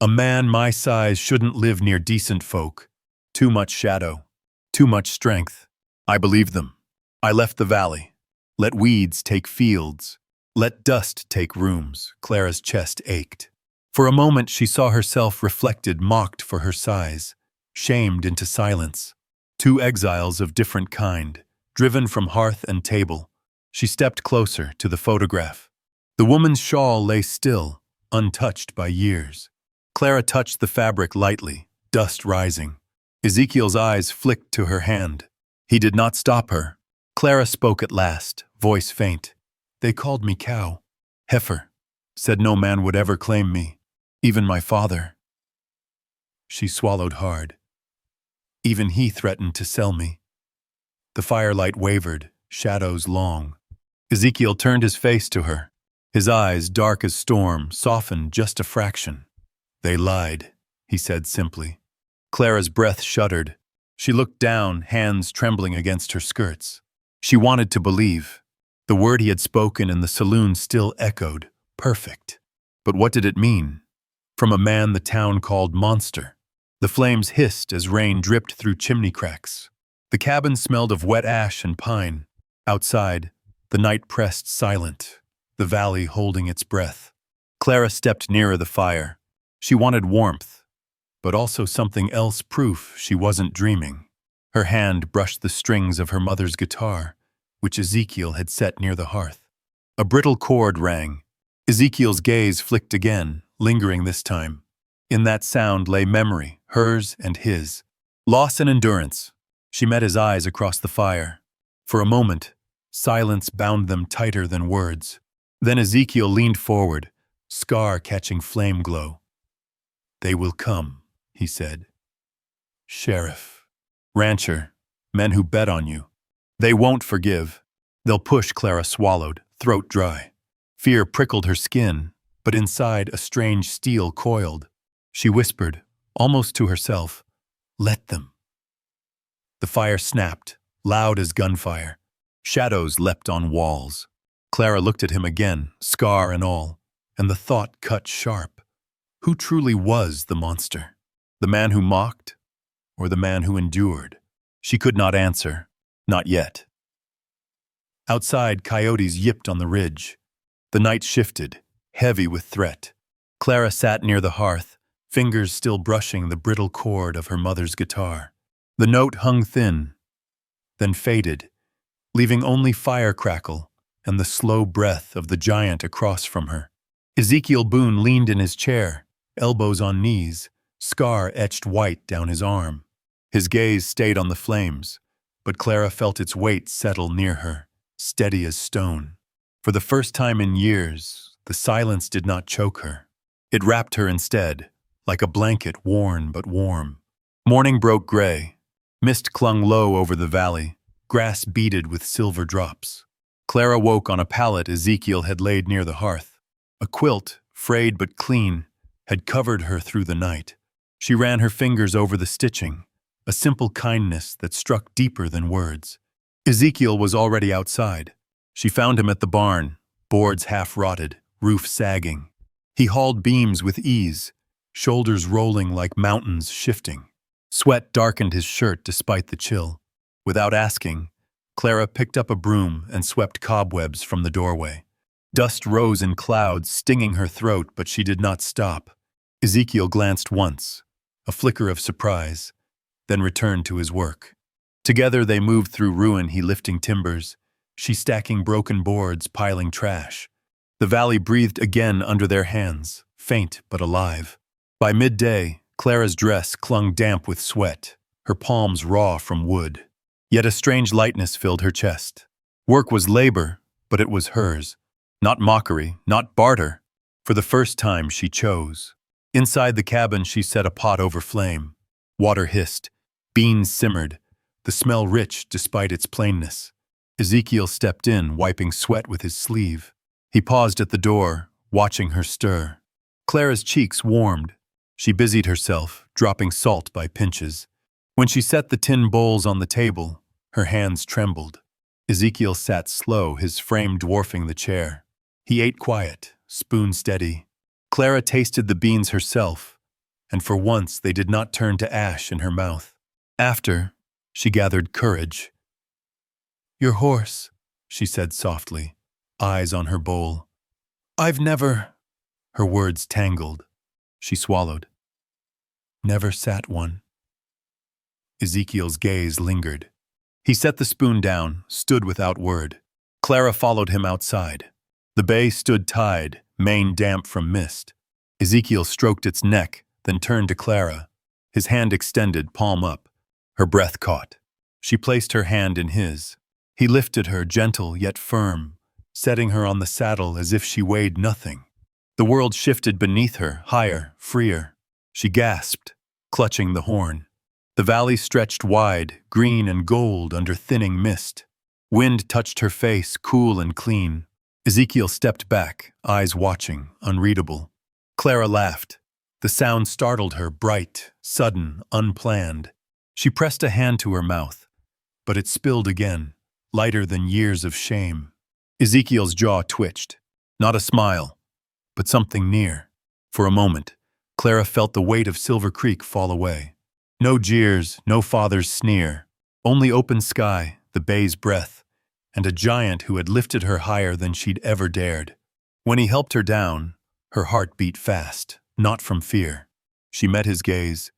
a man my size shouldn't live near decent folk. Too much shadow, too much strength. I believed them. I left the valley. Let weeds take fields. Let dust take rooms. Clara's chest ached. For a moment she saw herself reflected, mocked for her size, shamed into silence. Two exiles of different kind, driven from hearth and table. She stepped closer to the photograph. The woman's shawl lay still, untouched by years. Clara touched the fabric lightly, dust rising. Ezekiel's eyes flicked to her hand. He did not stop her. Clara spoke at last, voice faint. They called me cow. Heifer. Said no man would ever claim me, even my father. She swallowed hard. Even he threatened to sell me. The firelight wavered, shadows long. Ezekiel turned his face to her. His eyes, dark as storm, softened just a fraction. They lied, he said simply. Clara's breath shuddered. She looked down, hands trembling against her skirts. She wanted to believe. The word he had spoken in the saloon still echoed, perfect. But what did it mean? From a man the town called monster. The flames hissed as rain dripped through chimney cracks. The cabin smelled of wet ash and pine. Outside, the night pressed silent, the valley holding its breath. Clara stepped nearer the fire. She wanted warmth, but also something else, proof she wasn't dreaming. Her hand brushed the strings of her mother's guitar, which Ezekiel had set near the hearth. A brittle chord rang. Ezekiel's gaze flicked again, lingering this time. In that sound lay memory, hers and his. Loss and endurance. She met his eyes across the fire. For a moment, silence bound them tighter than words. Then Ezekiel leaned forward, scar catching flame glow. They will come, he said. Sheriff, rancher, men who bet on you. They won't forgive. They'll push. Clara swallowed, throat dry. Fear prickled her skin, but inside a strange steel coiled. She whispered, almost to herself, let them. The fire snapped, loud as gunfire. Shadows leapt on walls. Clara looked at him again, scar and all, and the thought cut sharp. Who truly was the monster? The man who mocked, or the man who endured? She could not answer, not yet. Outside, coyotes yipped on the ridge. The night shifted, heavy with threat. Clara sat near the hearth, fingers still brushing the brittle cord of her mother's guitar. The note hung thin, then faded, leaving only fire crackle and the slow breath of the giant across from her. Ezekiel Boone leaned in his chair, elbows on knees, scar etched white down his arm. His gaze stayed on the flames, but Clara felt its weight settle near her, steady as stone. For the first time in years, the silence did not choke her. It wrapped her instead, like a blanket worn but warm. Morning broke gray. Mist clung low over the valley, grass beaded with silver drops. Clara woke on a pallet Ezekiel had laid near the hearth. A quilt, frayed but clean, had covered her through the night. She ran her fingers over the stitching, a simple kindness that struck deeper than words. Ezekiel was already outside. She found him at the barn, boards half-rotted, roof sagging. He hauled beams with ease, shoulders rolling like mountains shifting. Sweat darkened his shirt despite the chill. Without asking, Clara picked up a broom and swept cobwebs from the doorway. Dust rose in clouds, stinging her throat, but she did not stop. Ezekiel glanced once, a flicker of surprise, then returned to his work. Together they moved through ruin, he lifting timbers, she stacking broken boards, piling trash. The valley breathed again under their hands, faint but alive. By midday, Clara's dress clung damp with sweat, her palms raw from wood. Yet a strange lightness filled her chest. Work was labor, but it was hers. Not mockery, not barter. For the first time she chose. Inside the cabin she set a pot over flame. Water hissed, beans simmered, the smell rich despite its plainness. Ezekiel stepped in, wiping sweat with his sleeve. He paused at the door, watching her stir. Clara's cheeks warmed. She busied herself, dropping salt by pinches. When she set the tin bowls on the table, her hands trembled. Ezekiel sat slow, his frame dwarfing the chair. He ate quiet, spoon steady. Clara tasted the beans herself, and for once they did not turn to ash in her mouth. After, she gathered courage. "Your horse," she said softly, eyes on her bowl. "I've never—" Her words tangled. She swallowed. "Never sat one." Ezekiel's gaze lingered. He set the spoon down, stood without word. Clara followed him outside. The bay stood tide, mane damp from mist. Ezekiel stroked its neck, then turned to Clara, his hand extended, palm up. Her breath caught. She placed her hand in his. He lifted her, gentle yet firm, setting her on the saddle as if she weighed nothing. The world shifted beneath her, higher, freer. She gasped, clutching the horn. The valley stretched wide, green and gold under thinning mist. Wind touched her face, cool and clean. Ezekiel stepped back, eyes watching, unreadable. Clara laughed. The sound startled her, bright, sudden, unplanned. She pressed a hand to her mouth, but it spilled again, lighter than years of shame. Ezekiel's jaw twitched. Not a smile, but something near. For a moment, Clara felt the weight of Silver Creek fall away. No jeers, no father's sneer. Only open sky, the bay's breath, and a giant who had lifted her higher than she'd ever dared. When he helped her down, her heart beat fast, not from fear. She met his gaze,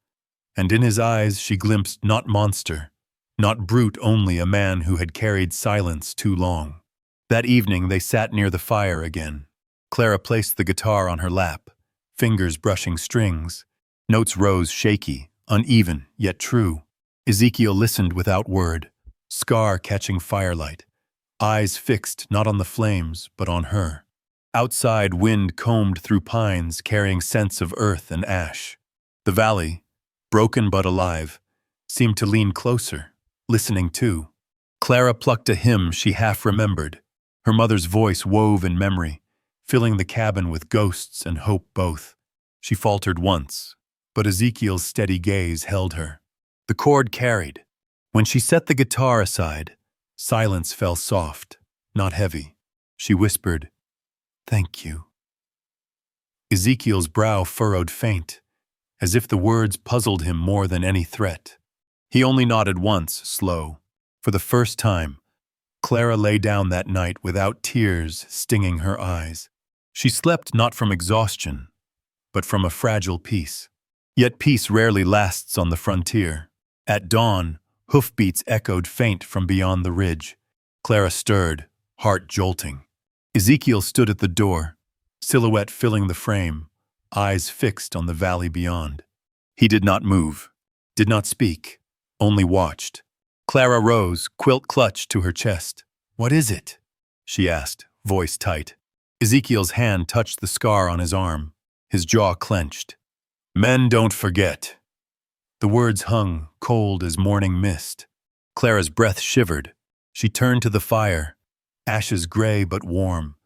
and in his eyes she glimpsed not monster, not brute, only a man who had carried silence too long. That evening they sat near the fire again. Clara placed the guitar on her lap, fingers brushing strings. Notes rose shaky, uneven, yet true. Ezekiel listened without word, scar catching firelight, eyes fixed not on the flames, but on her. Outside, wind combed through pines, carrying scents of earth and ash. The valley, broken but alive, seemed to lean closer, listening too. Clara plucked a hymn she half remembered. Her mother's voice wove in memory, filling the cabin with ghosts and hope both. She faltered once, but Ezekiel's steady gaze held her. The chord carried. When she set the guitar aside, silence fell soft, not heavy. She whispered, "Thank you." Ezekiel's brow furrowed faint, as if the words puzzled him more than any threat. He only nodded once, slow. For the first time, Clara lay down that night without tears stinging her eyes. She slept not from exhaustion, but from a fragile peace. Yet peace rarely lasts on the frontier. At dawn, hoofbeats echoed faint from beyond the ridge. Clara stirred, heart jolting. Ezekiel stood at the door, silhouette filling the frame, eyes fixed on the valley beyond. He did not move, did not speak, only watched. Clara rose, quilt clutched to her chest. "What is it?" she asked, voice tight. Ezekiel's hand touched the scar on his arm, his jaw clenched. "Men don't forget." The words hung, cold as morning mist. Clara's breath shivered. She turned to the fire, ashes gray but warm,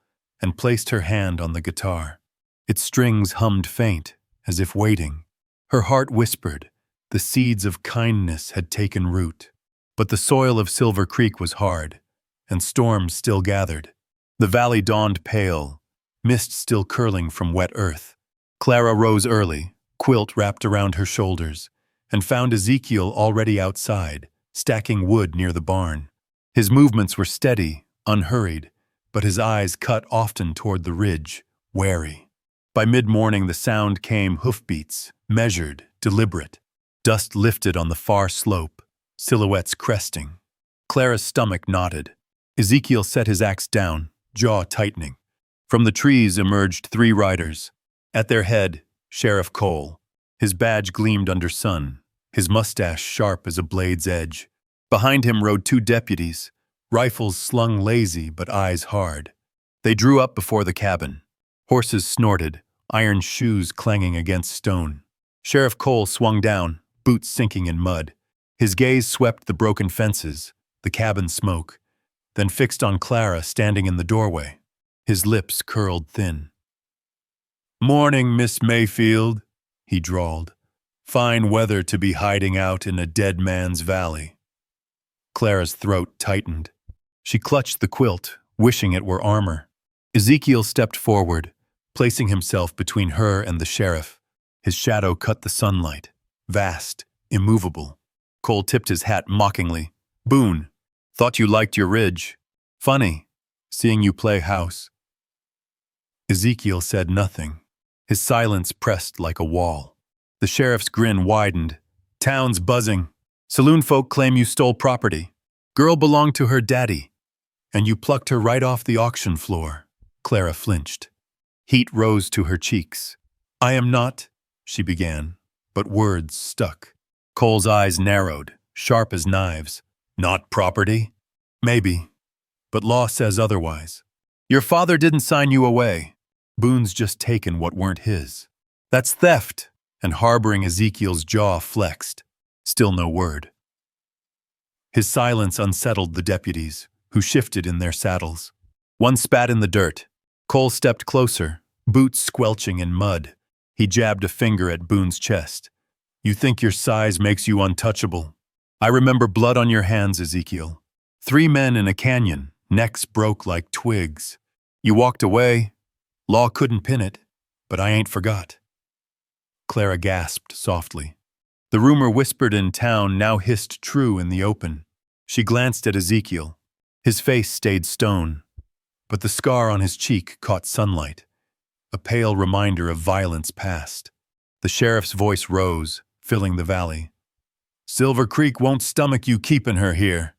and placed her hand on the guitar. Its strings hummed faint, as if waiting. Her heart whispered. The seeds of kindness had taken root. But the soil of Silver Creek was hard, and storms still gathered. The valley dawned pale, mist still curling from wet earth. Clara rose early, quilt wrapped around her shoulders, and found Ezekiel already outside, stacking wood near the barn. His movements were steady, unhurried, but his eyes cut often toward the ridge, wary. By mid-morning the sound came hoofbeats, measured, deliberate. Dust lifted on the far slope, silhouettes cresting. Clara's stomach knotted. Ezekiel set his axe down, jaw tightening. From the trees emerged 3 riders. At their head, Sheriff Cole. His badge gleamed under sun, his mustache sharp as a blade's edge. Behind him rode 2 deputies, rifles slung lazy but eyes hard. They drew up before the cabin. Horses snorted, iron shoes clanging against stone. Sheriff Cole swung down, boots sinking in mud. His gaze swept the broken fences, the cabin smoke. then fixed on Clara standing in the doorway. His lips curled thin. "Morning, Miss Mayfield," he drawled. "Fine weather to be hiding out in a dead man's valley." Clara's throat tightened. She clutched the quilt, wishing it were armor. Ezekiel stepped forward, placing himself between her and the sheriff. His shadow cut the sunlight, vast, immovable. Cole tipped his hat mockingly. "Boone, thought you liked your ridge. Funny, seeing you play house." Ezekiel said nothing. His silence pressed like a wall. The sheriff's grin widened. "Town's buzzing. Saloon folk claim you stole property. Girl belonged to her daddy. And you plucked her right off the auction floor." Clara flinched. Heat rose to her cheeks. "I am not," she began, but words stuck. Cole's eyes narrowed, sharp as knives. "Not property?" "Maybe, but law says otherwise. Your father didn't sign you away. Boone's just taken what weren't his. That's theft," and harboring Ezekiel's jaw flexed. Still no word. His silence unsettled the deputies, who shifted in their saddles. One spat in the dirt. Cole stepped closer, boots squelching in mud. He jabbed a finger at Boone's chest. "You think your size makes you untouchable? I remember blood on your hands, Ezekiel. 3 men in a canyon, necks broke like twigs. You walked away. Law couldn't pin it, but I ain't forgot." Clara gasped softly. The rumor whispered in town now hissed true in the open. She glanced at Ezekiel. His face stayed stone, but the scar on his cheek caught sunlight, a pale reminder of violence past. The sheriff's voice rose, filling the valley. "Silver Creek won't stomach you keeping her here.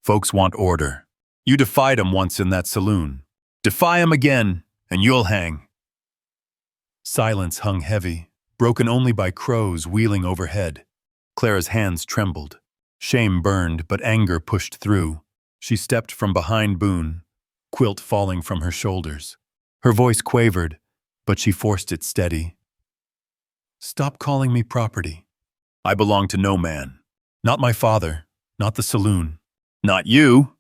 Folks want order. You defied 'em once in that saloon. Defy 'em again, and you'll hang." Silence hung heavy, broken only by crows wheeling overhead. Clara's hands trembled. Shame burned, but anger pushed through. She stepped from behind Boone, quilt falling from her shoulders. Her voice quavered, but she forced it steady. "Stop calling me property. I belong to no man. Not my father, not the saloon. Not you."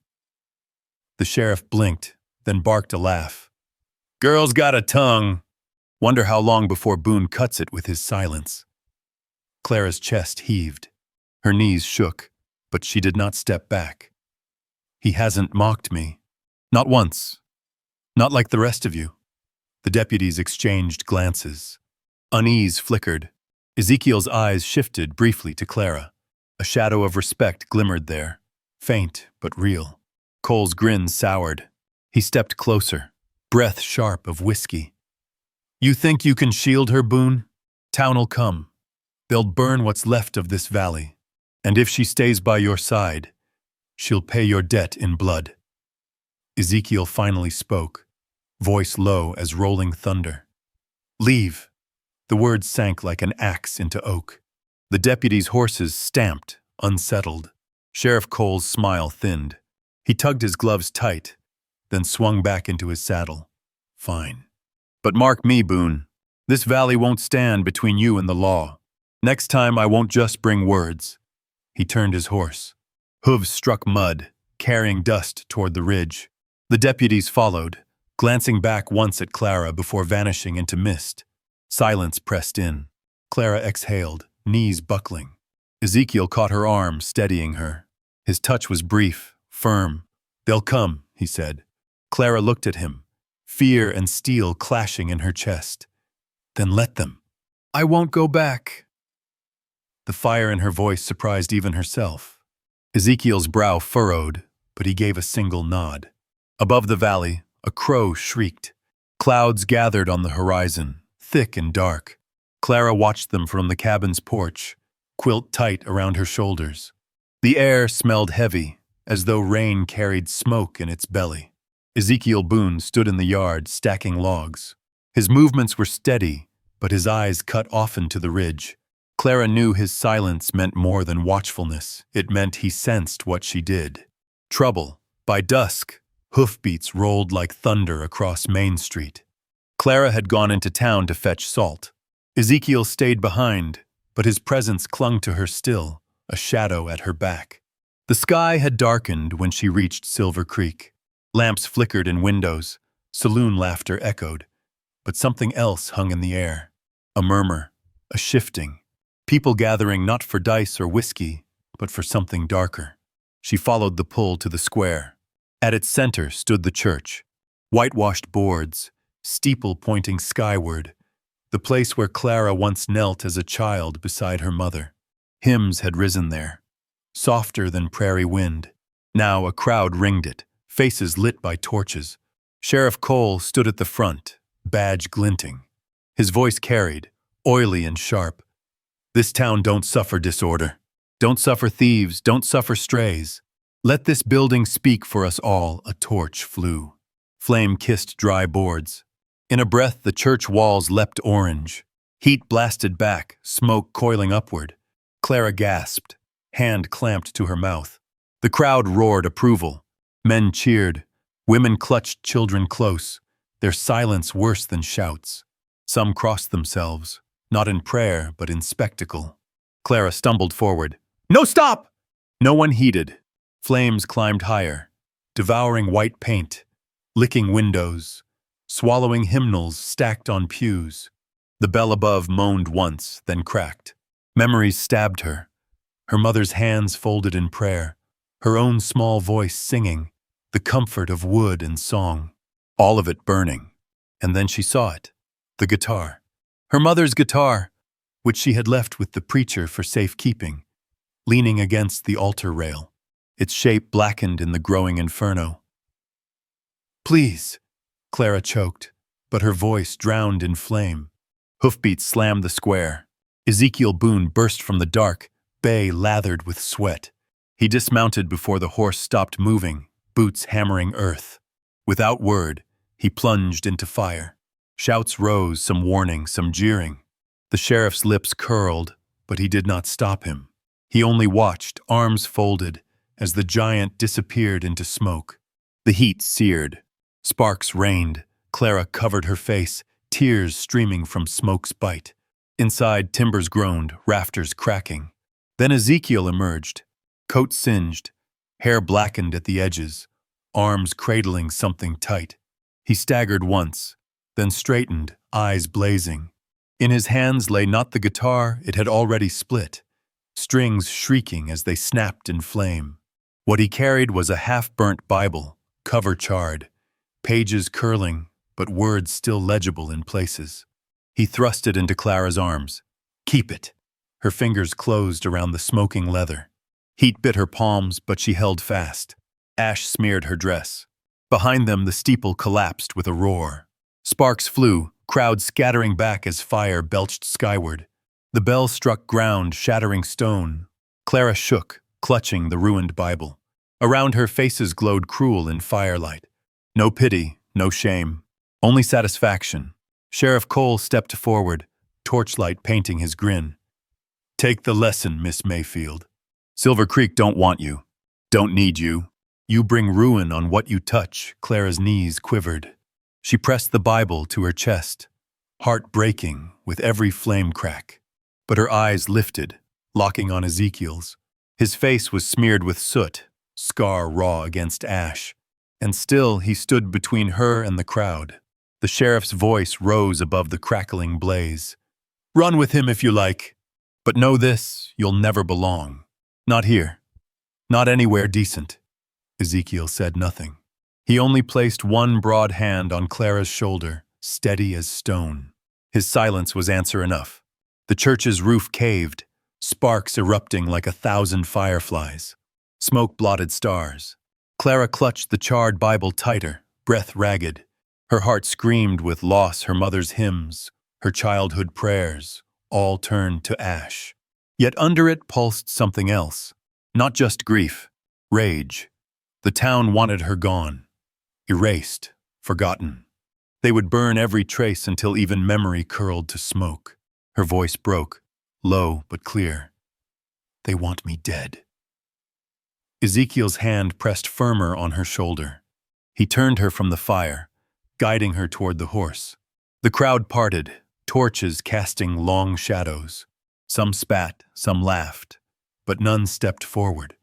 The sheriff blinked, then barked a laugh. "Girl's got a tongue." Wonder how long before Boone cuts it with his silence. Clara's chest heaved. Her knees shook, but she did not step back. "He hasn't mocked me. Not once. Not like the rest of you." The deputies exchanged glances. Unease flickered. Ezekiel's eyes shifted briefly to Clara. A shadow of respect glimmered there, faint but real. Cole's grin soured. He stepped closer, breath sharp of whiskey. "You think you can shield her, Boone? Town'll come. They'll burn what's left of this valley. And if she stays by your side, she'll pay your debt in blood." Ezekiel finally spoke, voice low as rolling thunder. "Leave." The words sank like an axe into oak. The deputies' horses stamped, unsettled. Sheriff Cole's smile thinned. He tugged his gloves tight, then swung back into his saddle. "Fine. But mark me, Boone. This valley won't stand between you and the law. Next time I won't just bring words." He turned his horse. Hooves struck mud, carrying dust toward the ridge. The deputies followed, glancing back once at Clara before vanishing into mist. Silence pressed in. Clara exhaled, knees buckling. Ezekiel caught her arm, steadying her. His touch was brief, firm. "They'll come," he said. Clara looked at him, fear and steel clashing in her chest. "Then let them. I won't go back." The fire in her voice surprised even herself. Ezekiel's brow furrowed, but he gave a single nod. Above the valley, a crow shrieked. Clouds gathered on the horizon, thick and dark. Clara watched them from the cabin's porch, quilt tight around her shoulders. The air smelled heavy, as though rain carried smoke in its belly. Ezekiel Boone stood in the yard, stacking logs. His movements were steady, but his eyes cut often to the ridge. Clara knew his silence meant more than watchfulness. It meant he sensed what she did. Trouble. By dusk, hoofbeats rolled like thunder across Main Street. Clara had gone into town to fetch salt. Ezekiel stayed behind, but his presence clung to her still, a shadow at her back. The sky had darkened when she reached Silver Creek. Lamps flickered in windows, saloon laughter echoed, but something else hung in the air. A murmur, a shifting. People gathering not for dice or whiskey, but for something darker. She followed the pull to the square. At its center stood the church. Whitewashed boards, steeple pointing skyward, the place where Clara once knelt as a child beside her mother. Hymns had risen there, softer than prairie wind. Now a crowd ringed it, faces lit by torches. Sheriff Cole stood at the front, badge glinting. His voice carried, oily and sharp. This town don't suffer disorder. Don't suffer thieves, don't suffer strays. Let this building speak for us all. A torch flew. Flame kissed dry boards. In a breath, the church walls leapt orange. Heat blasted back, smoke coiling upward. Clara gasped, hand clamped to her mouth. The crowd roared approval. Men cheered. Women clutched children close, their silence worse than shouts. Some crossed themselves, not in prayer, but in spectacle. Clara stumbled forward. "No, stop!" No one heeded. Flames climbed higher, devouring white paint, licking windows, swallowing hymnals stacked on pews. The bell above moaned once, then cracked. Memories stabbed her. Her mother's hands folded in prayer, her own small voice singing, the comfort of wood and song, all of it burning. And then she saw it, the guitar. Her mother's guitar, which she had left with the preacher for safekeeping, leaning against the altar rail, its shape blackened in the growing inferno. "Please," Clara choked, but her voice drowned in flame. Hoofbeats slammed the square. Ezekiel Boone burst from the dark, bay lathered with sweat. He dismounted before the horse stopped moving, boots hammering earth. Without word, he plunged into fire. Shouts rose, some warning, some jeering. The sheriff's lips curled, but he did not stop him. He only watched, arms folded, as the giant disappeared into smoke. The heat seared. Sparks rained. Clara covered her face, tears streaming from smoke's bite. Inside, timbers groaned, rafters cracking. Then Ezekiel emerged, coat singed, hair blackened at the edges, arms cradling something tight. He staggered once, then straightened, eyes blazing. In his hands lay not the guitar, it had already split, strings shrieking as they snapped in flame. What he carried was a half-burnt Bible, cover charred, pages curling, but words still legible in places. He thrust it into Clara's arms. "Keep it." Her fingers closed around the smoking leather. Heat bit her palms, but she held fast. Ash smeared her dress. Behind them, the steeple collapsed with a roar. Sparks flew, crowds scattering back as fire belched skyward. The bell struck ground, shattering stone. Clara shook, clutching the ruined Bible. Around her, faces glowed cruel in firelight. No pity, no shame, only satisfaction. Sheriff Cole stepped forward, torchlight painting his grin. "Take the lesson, Miss Mayfield. Silver Creek don't want you, don't need you. You bring ruin on what you touch." Clara's knees quivered. She pressed the Bible to her chest, heart breaking with every flame crack. But her eyes lifted, locking on Ezekiel's. His face was smeared with soot, scar raw against ash. And still he stood between her and the crowd. The sheriff's voice rose above the crackling blaze. "Run with him if you like. But know this, you'll never belong. Not here. Not anywhere decent." Ezekiel said nothing. He only placed one broad hand on Clara's shoulder, steady as stone. His silence was answer enough. The church's roof caved, sparks erupting like 1,000 fireflies. Smoke blotted stars. Clara clutched the charred Bible tighter, breath ragged. Her heart screamed with loss, her mother's hymns, her childhood prayers, all turned to ash. Yet under it pulsed something else. Not just grief, rage. The town wanted her gone. Erased, forgotten. They would burn every trace until even memory curled to smoke. Her voice broke, low but clear. "They want me dead." Ezekiel's hand pressed firmer on her shoulder. He turned her from the fire, guiding her toward the horse. The crowd parted, torches casting long shadows. Some spat, some laughed, but none stepped forward.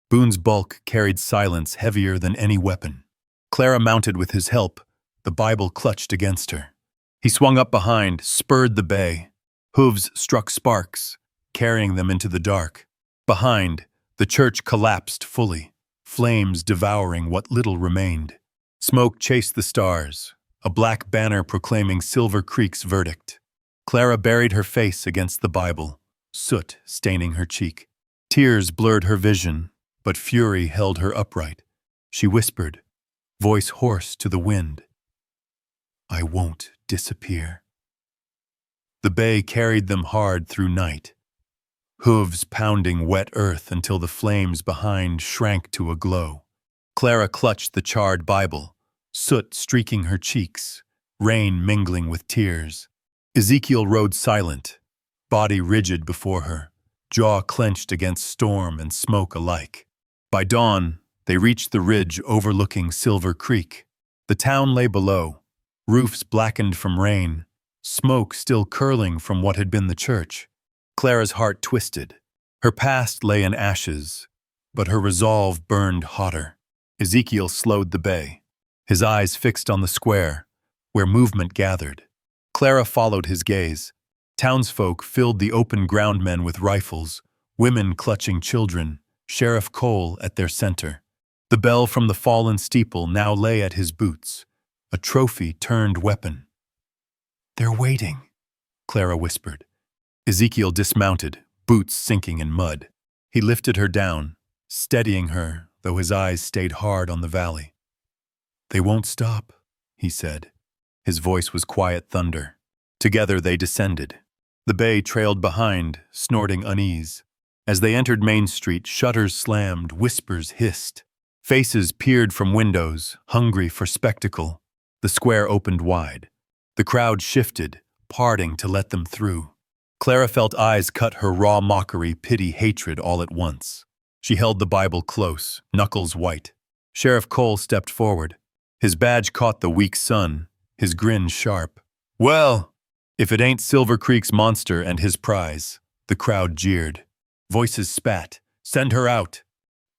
Boone's bulk carried silence heavier than any weapon. Clara mounted with his help, the Bible clutched against her. He swung up behind, spurred the bay. Hooves struck sparks, carrying them into the dark. Behind, the church collapsed fully, flames devouring what little remained. Smoke chased the stars, a black banner proclaiming Silver Creek's verdict. Clara buried her face against the Bible, soot staining her cheek. Tears blurred her vision, but fury held her upright. She whispered, voice hoarse to the wind, "I won't disappear." The bay carried them hard through night, hooves pounding wet earth until the flames behind shrank to a glow. Clara clutched the charred Bible, soot streaking her cheeks, rain mingling with tears. Ezekiel rode silent, body rigid before her, jaw clenched against storm and smoke alike. By dawn, they reached the ridge overlooking Silver Creek. The town lay below, roofs blackened from rain, smoke still curling from what had been the church. Clara's heart twisted. Her past lay in ashes, but her resolve burned hotter. Ezekiel slowed the bay, his eyes fixed on the square, where movement gathered. Clara followed his gaze. Townsfolk filled the open ground men with rifles, women clutching children, Sheriff Cole at their center. The bell from the fallen steeple now lay at his boots, a trophy-turned weapon. "They're waiting," Clara whispered. Ezekiel dismounted, boots sinking in mud. He lifted her down, steadying her, though his eyes stayed hard on the valley. "They won't stop," he said. His voice was quiet thunder. Together they descended. The bay trailed behind, snorting unease. As they entered Main Street, shutters slammed, whispers hissed. Faces peered from windows, hungry for spectacle. The square opened wide. The crowd shifted, parting to let them through. Clara felt eyes cut her raw mockery, pity, hatred all at once. She held the Bible close, knuckles white. Sheriff Cole stepped forward. His badge caught the weak sun, his grin sharp. "Well, if it ain't Silver Creek's monster and his prize," the crowd jeered. Voices spat. "Send her out."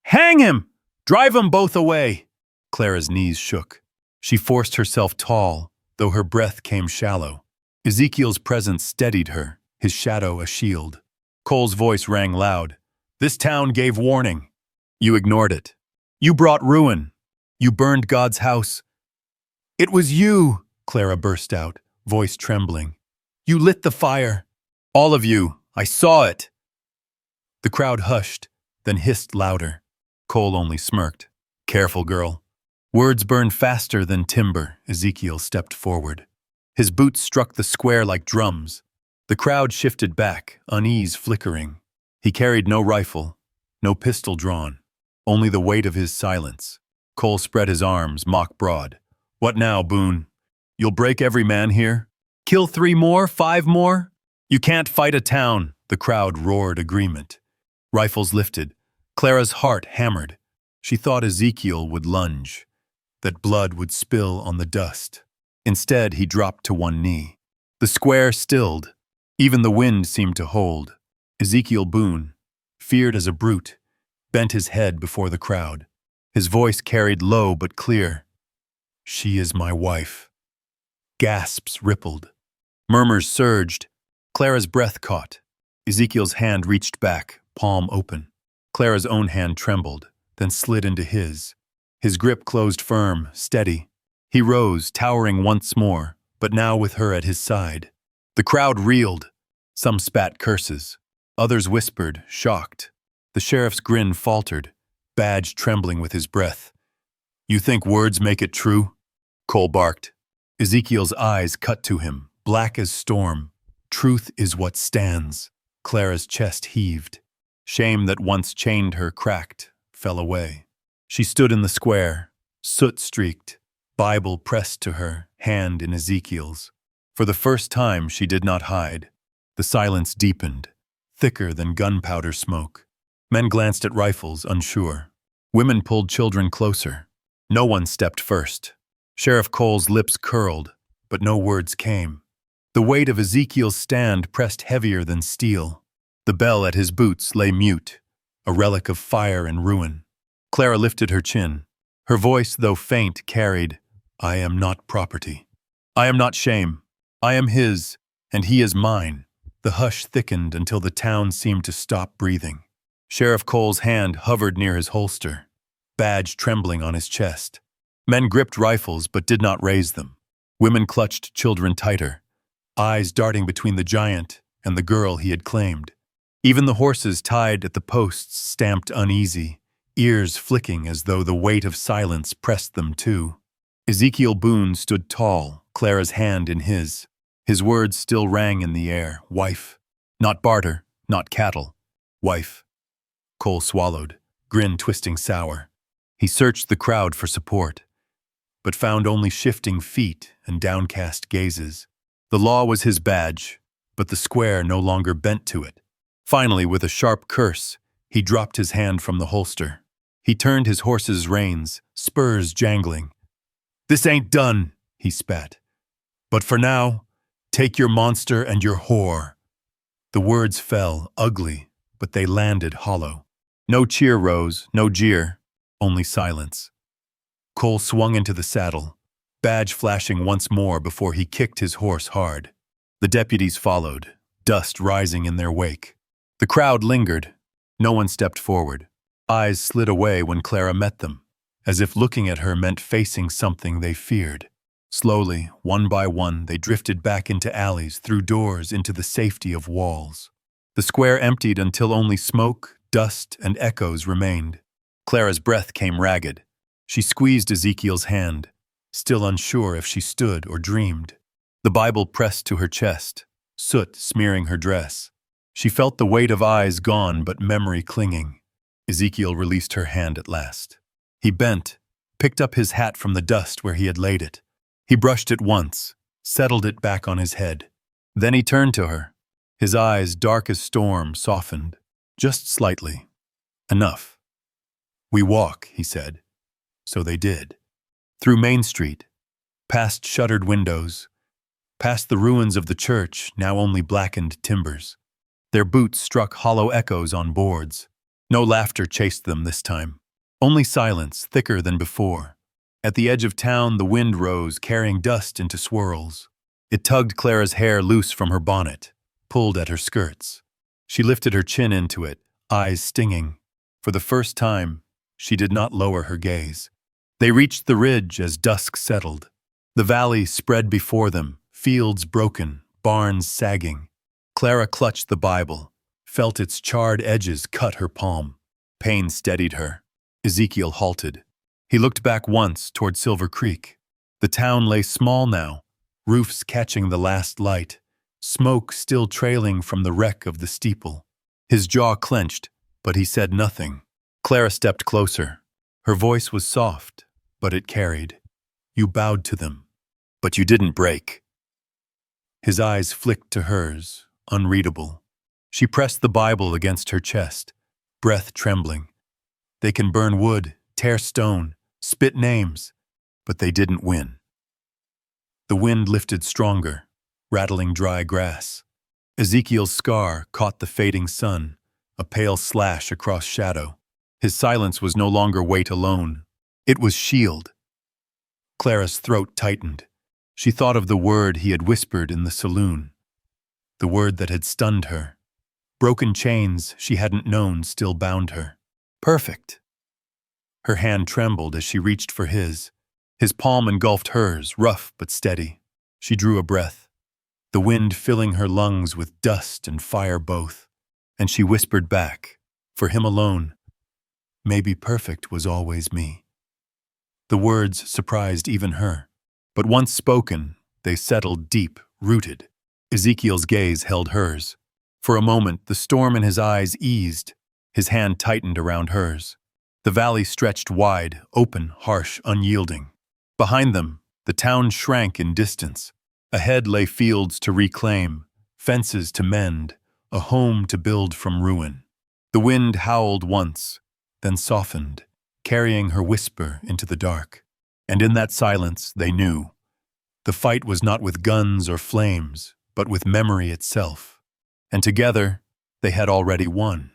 "Hang him! Drive 'em both away!" Clara's knees shook. She forced herself tall, though her breath came shallow. Ezekiel's presence steadied her, his shadow a shield. Cole's voice rang loud. "This town gave warning. You ignored it. You brought ruin. You burned God's house." "It was you," Clara burst out, voice trembling. "You lit the fire. All of you. I saw it." The crowd hushed, then hissed louder. Cole only smirked. "Careful, girl." Words burned faster than timber. Ezekiel stepped forward. His boots struck the square like drums. The crowd shifted back, unease flickering. He carried no rifle, no pistol drawn, only the weight of his silence. Cole spread his arms, mock broad. "What now, Boone? You'll break every man here? Kill 3 more, 5 more? You can't fight a town." The crowd roared agreement. Rifles lifted. Clara's heart hammered. She thought Ezekiel would lunge, that blood would spill on the dust. Instead, he dropped to one knee. The square stilled. Even the wind seemed to hold. Ezekiel Boone, feared as a brute, bent his head before the crowd. His voice carried low but clear. "She is my wife." Gasps rippled. Murmurs surged. Clara's breath caught. Ezekiel's hand reached back, palm open. Clara's own hand trembled, then slid into his. His grip closed firm, steady. He rose, towering once more, but now with her at his side. The crowd reeled. Some spat curses. Others whispered, shocked. The sheriff's grin faltered, badge trembling with his breath. "You think words make it true?" Cole barked. Ezekiel's eyes cut to him, black as storm. "Truth is what stands." Clara's chest heaved. Shame that once chained her cracked, fell away. She stood in the square, soot-streaked, Bible pressed to her, hand in Ezekiel's. For the first time she did not hide. The silence deepened, thicker than gunpowder smoke. Men glanced at rifles, unsure. Women pulled children closer. No one stepped first. Sheriff Cole's lips curled, but no words came. The weight of Ezekiel's stand pressed heavier than steel. The bell at his boots lay mute, a relic of fire and ruin. Clara lifted her chin. Her voice, though faint, carried, "I am not property. I am not shame. I am his, and he is mine." The hush thickened until the town seemed to stop breathing. Sheriff Cole's hand hovered near his holster, badge trembling on his chest. Men gripped rifles but did not raise them. Women clutched children tighter, eyes darting between the giant and the girl he had claimed. Even the horses tied at the posts stamped uneasy, ears flicking as though the weight of silence pressed them too. Ezekiel Boone stood tall, Clara's hand in his. His words still rang in the air, "Wife. Not barter, not cattle. Wife." Cole swallowed, grin twisting sour. He searched the crowd for support, but found only shifting feet and downcast gazes. The law was his badge, but the square no longer bent to it. Finally, with a sharp curse, he dropped his hand from the holster. He turned his horse's reins, spurs jangling. "This ain't done," he spat. "But for now, take your monster and your whore." The words fell, ugly, but they landed hollow. No cheer rose, no jeer, only silence. Cole swung into the saddle, badge flashing once more before he kicked his horse hard. The deputies followed, dust rising in their wake. The crowd lingered. No one stepped forward. Eyes slid away when Clara met them, as if looking at her meant facing something they feared. Slowly, one by one, they drifted back into alleys, through doors, into the safety of walls. The square emptied until only smoke, dust, and echoes remained. Clara's breath came ragged. She squeezed Ezekiel's hand, still unsure if she stood or dreamed. The Bible pressed to her chest, soot smearing her dress. She felt the weight of eyes gone but memory clinging. Ezekiel released her hand at last. He bent, picked up his hat from the dust where he had laid it. He brushed it once, settled it back on his head. Then he turned to her. His eyes, dark as storm, softened, just slightly. "Enough. We walk," he said. So they did. Through Main Street, past shuttered windows, past the ruins of the church, now only blackened timbers. Their boots struck hollow echoes on boards. No laughter chased them this time. Only silence, thicker than before. At the edge of town, the wind rose, carrying dust into swirls. It tugged Clara's hair loose from her bonnet, pulled at her skirts. She lifted her chin into it, eyes stinging. For the first time, she did not lower her gaze. They reached the ridge as dusk settled. The valley spread before them, fields broken, barns sagging. Clara clutched the Bible, felt its charred edges cut her palm. Pain steadied her. Ezekiel halted. He looked back once toward Silver Creek. The town lay small now, roofs catching the last light, smoke still trailing from the wreck of the steeple. His jaw clenched, but he said nothing. Clara stepped closer. Her voice was soft, but it carried. "You bowed to them, but you didn't break." His eyes flicked to hers, unreadable. She pressed the Bible against her chest, breath trembling. They can burn wood, tear stone, spit names, but they didn't win. The wind lifted stronger, rattling dry grass. Ezekiel's scar caught the fading sun, a pale slash across shadow. His silence was no longer weight alone. It was shield. Clara's throat tightened. She thought of the word he had whispered in the saloon, the word that had stunned her. Broken chains she hadn't known still bound her. Perfect. Her hand trembled as she reached for his. His palm engulfed hers, rough but steady. She drew a breath, the wind filling her lungs with dust and fire both. And she whispered back, for him alone, "Maybe perfect was always me." The words surprised even her. But once spoken, they settled deep, rooted. Ezekiel's gaze held hers. For a moment, the storm in his eyes eased. His hand tightened around hers. The valley stretched wide, open, harsh, unyielding. Behind them, the town shrank in distance. Ahead lay fields to reclaim, fences to mend, a home to build from ruin. The wind howled once, then softened, carrying her whisper into the dark. And in that silence, they knew. The fight was not with guns or flames, but with memory itself. And together, they had already won.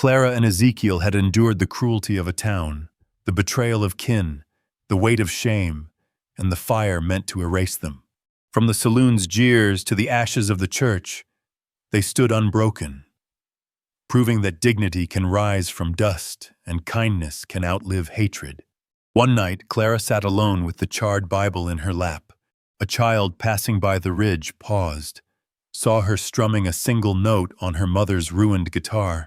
Clara and Ezekiel had endured the cruelty of a town, the betrayal of kin, the weight of shame, and the fire meant to erase them. From the saloon's jeers to the ashes of the church, they stood unbroken, proving that dignity can rise from dust and kindness can outlive hatred. One night, Clara sat alone with the charred Bible in her lap. A child passing by the ridge paused, saw her strumming a single note on her mother's ruined guitar,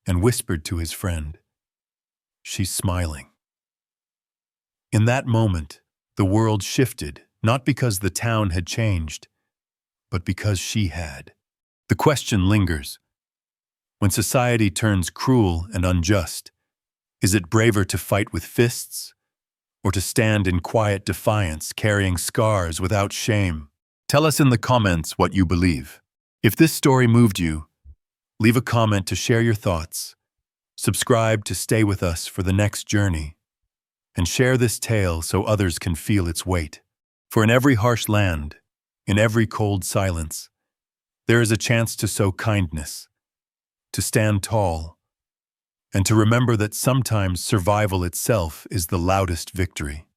and whispered to his friend, "She's smiling." In that moment, the world shifted, not because the town had changed, but because she had. The question lingers. When society turns cruel and unjust, is it braver to fight with fists, or to stand in quiet defiance, carrying scars without shame? Tell us in the comments what you believe. If this story moved you, leave a comment to share your thoughts. Subscribe to stay with us for the next journey, and share this tale so others can feel its weight. For in every harsh land, in every cold silence, there is a chance to sow kindness, to stand tall, and to remember that sometimes survival itself is the loudest victory.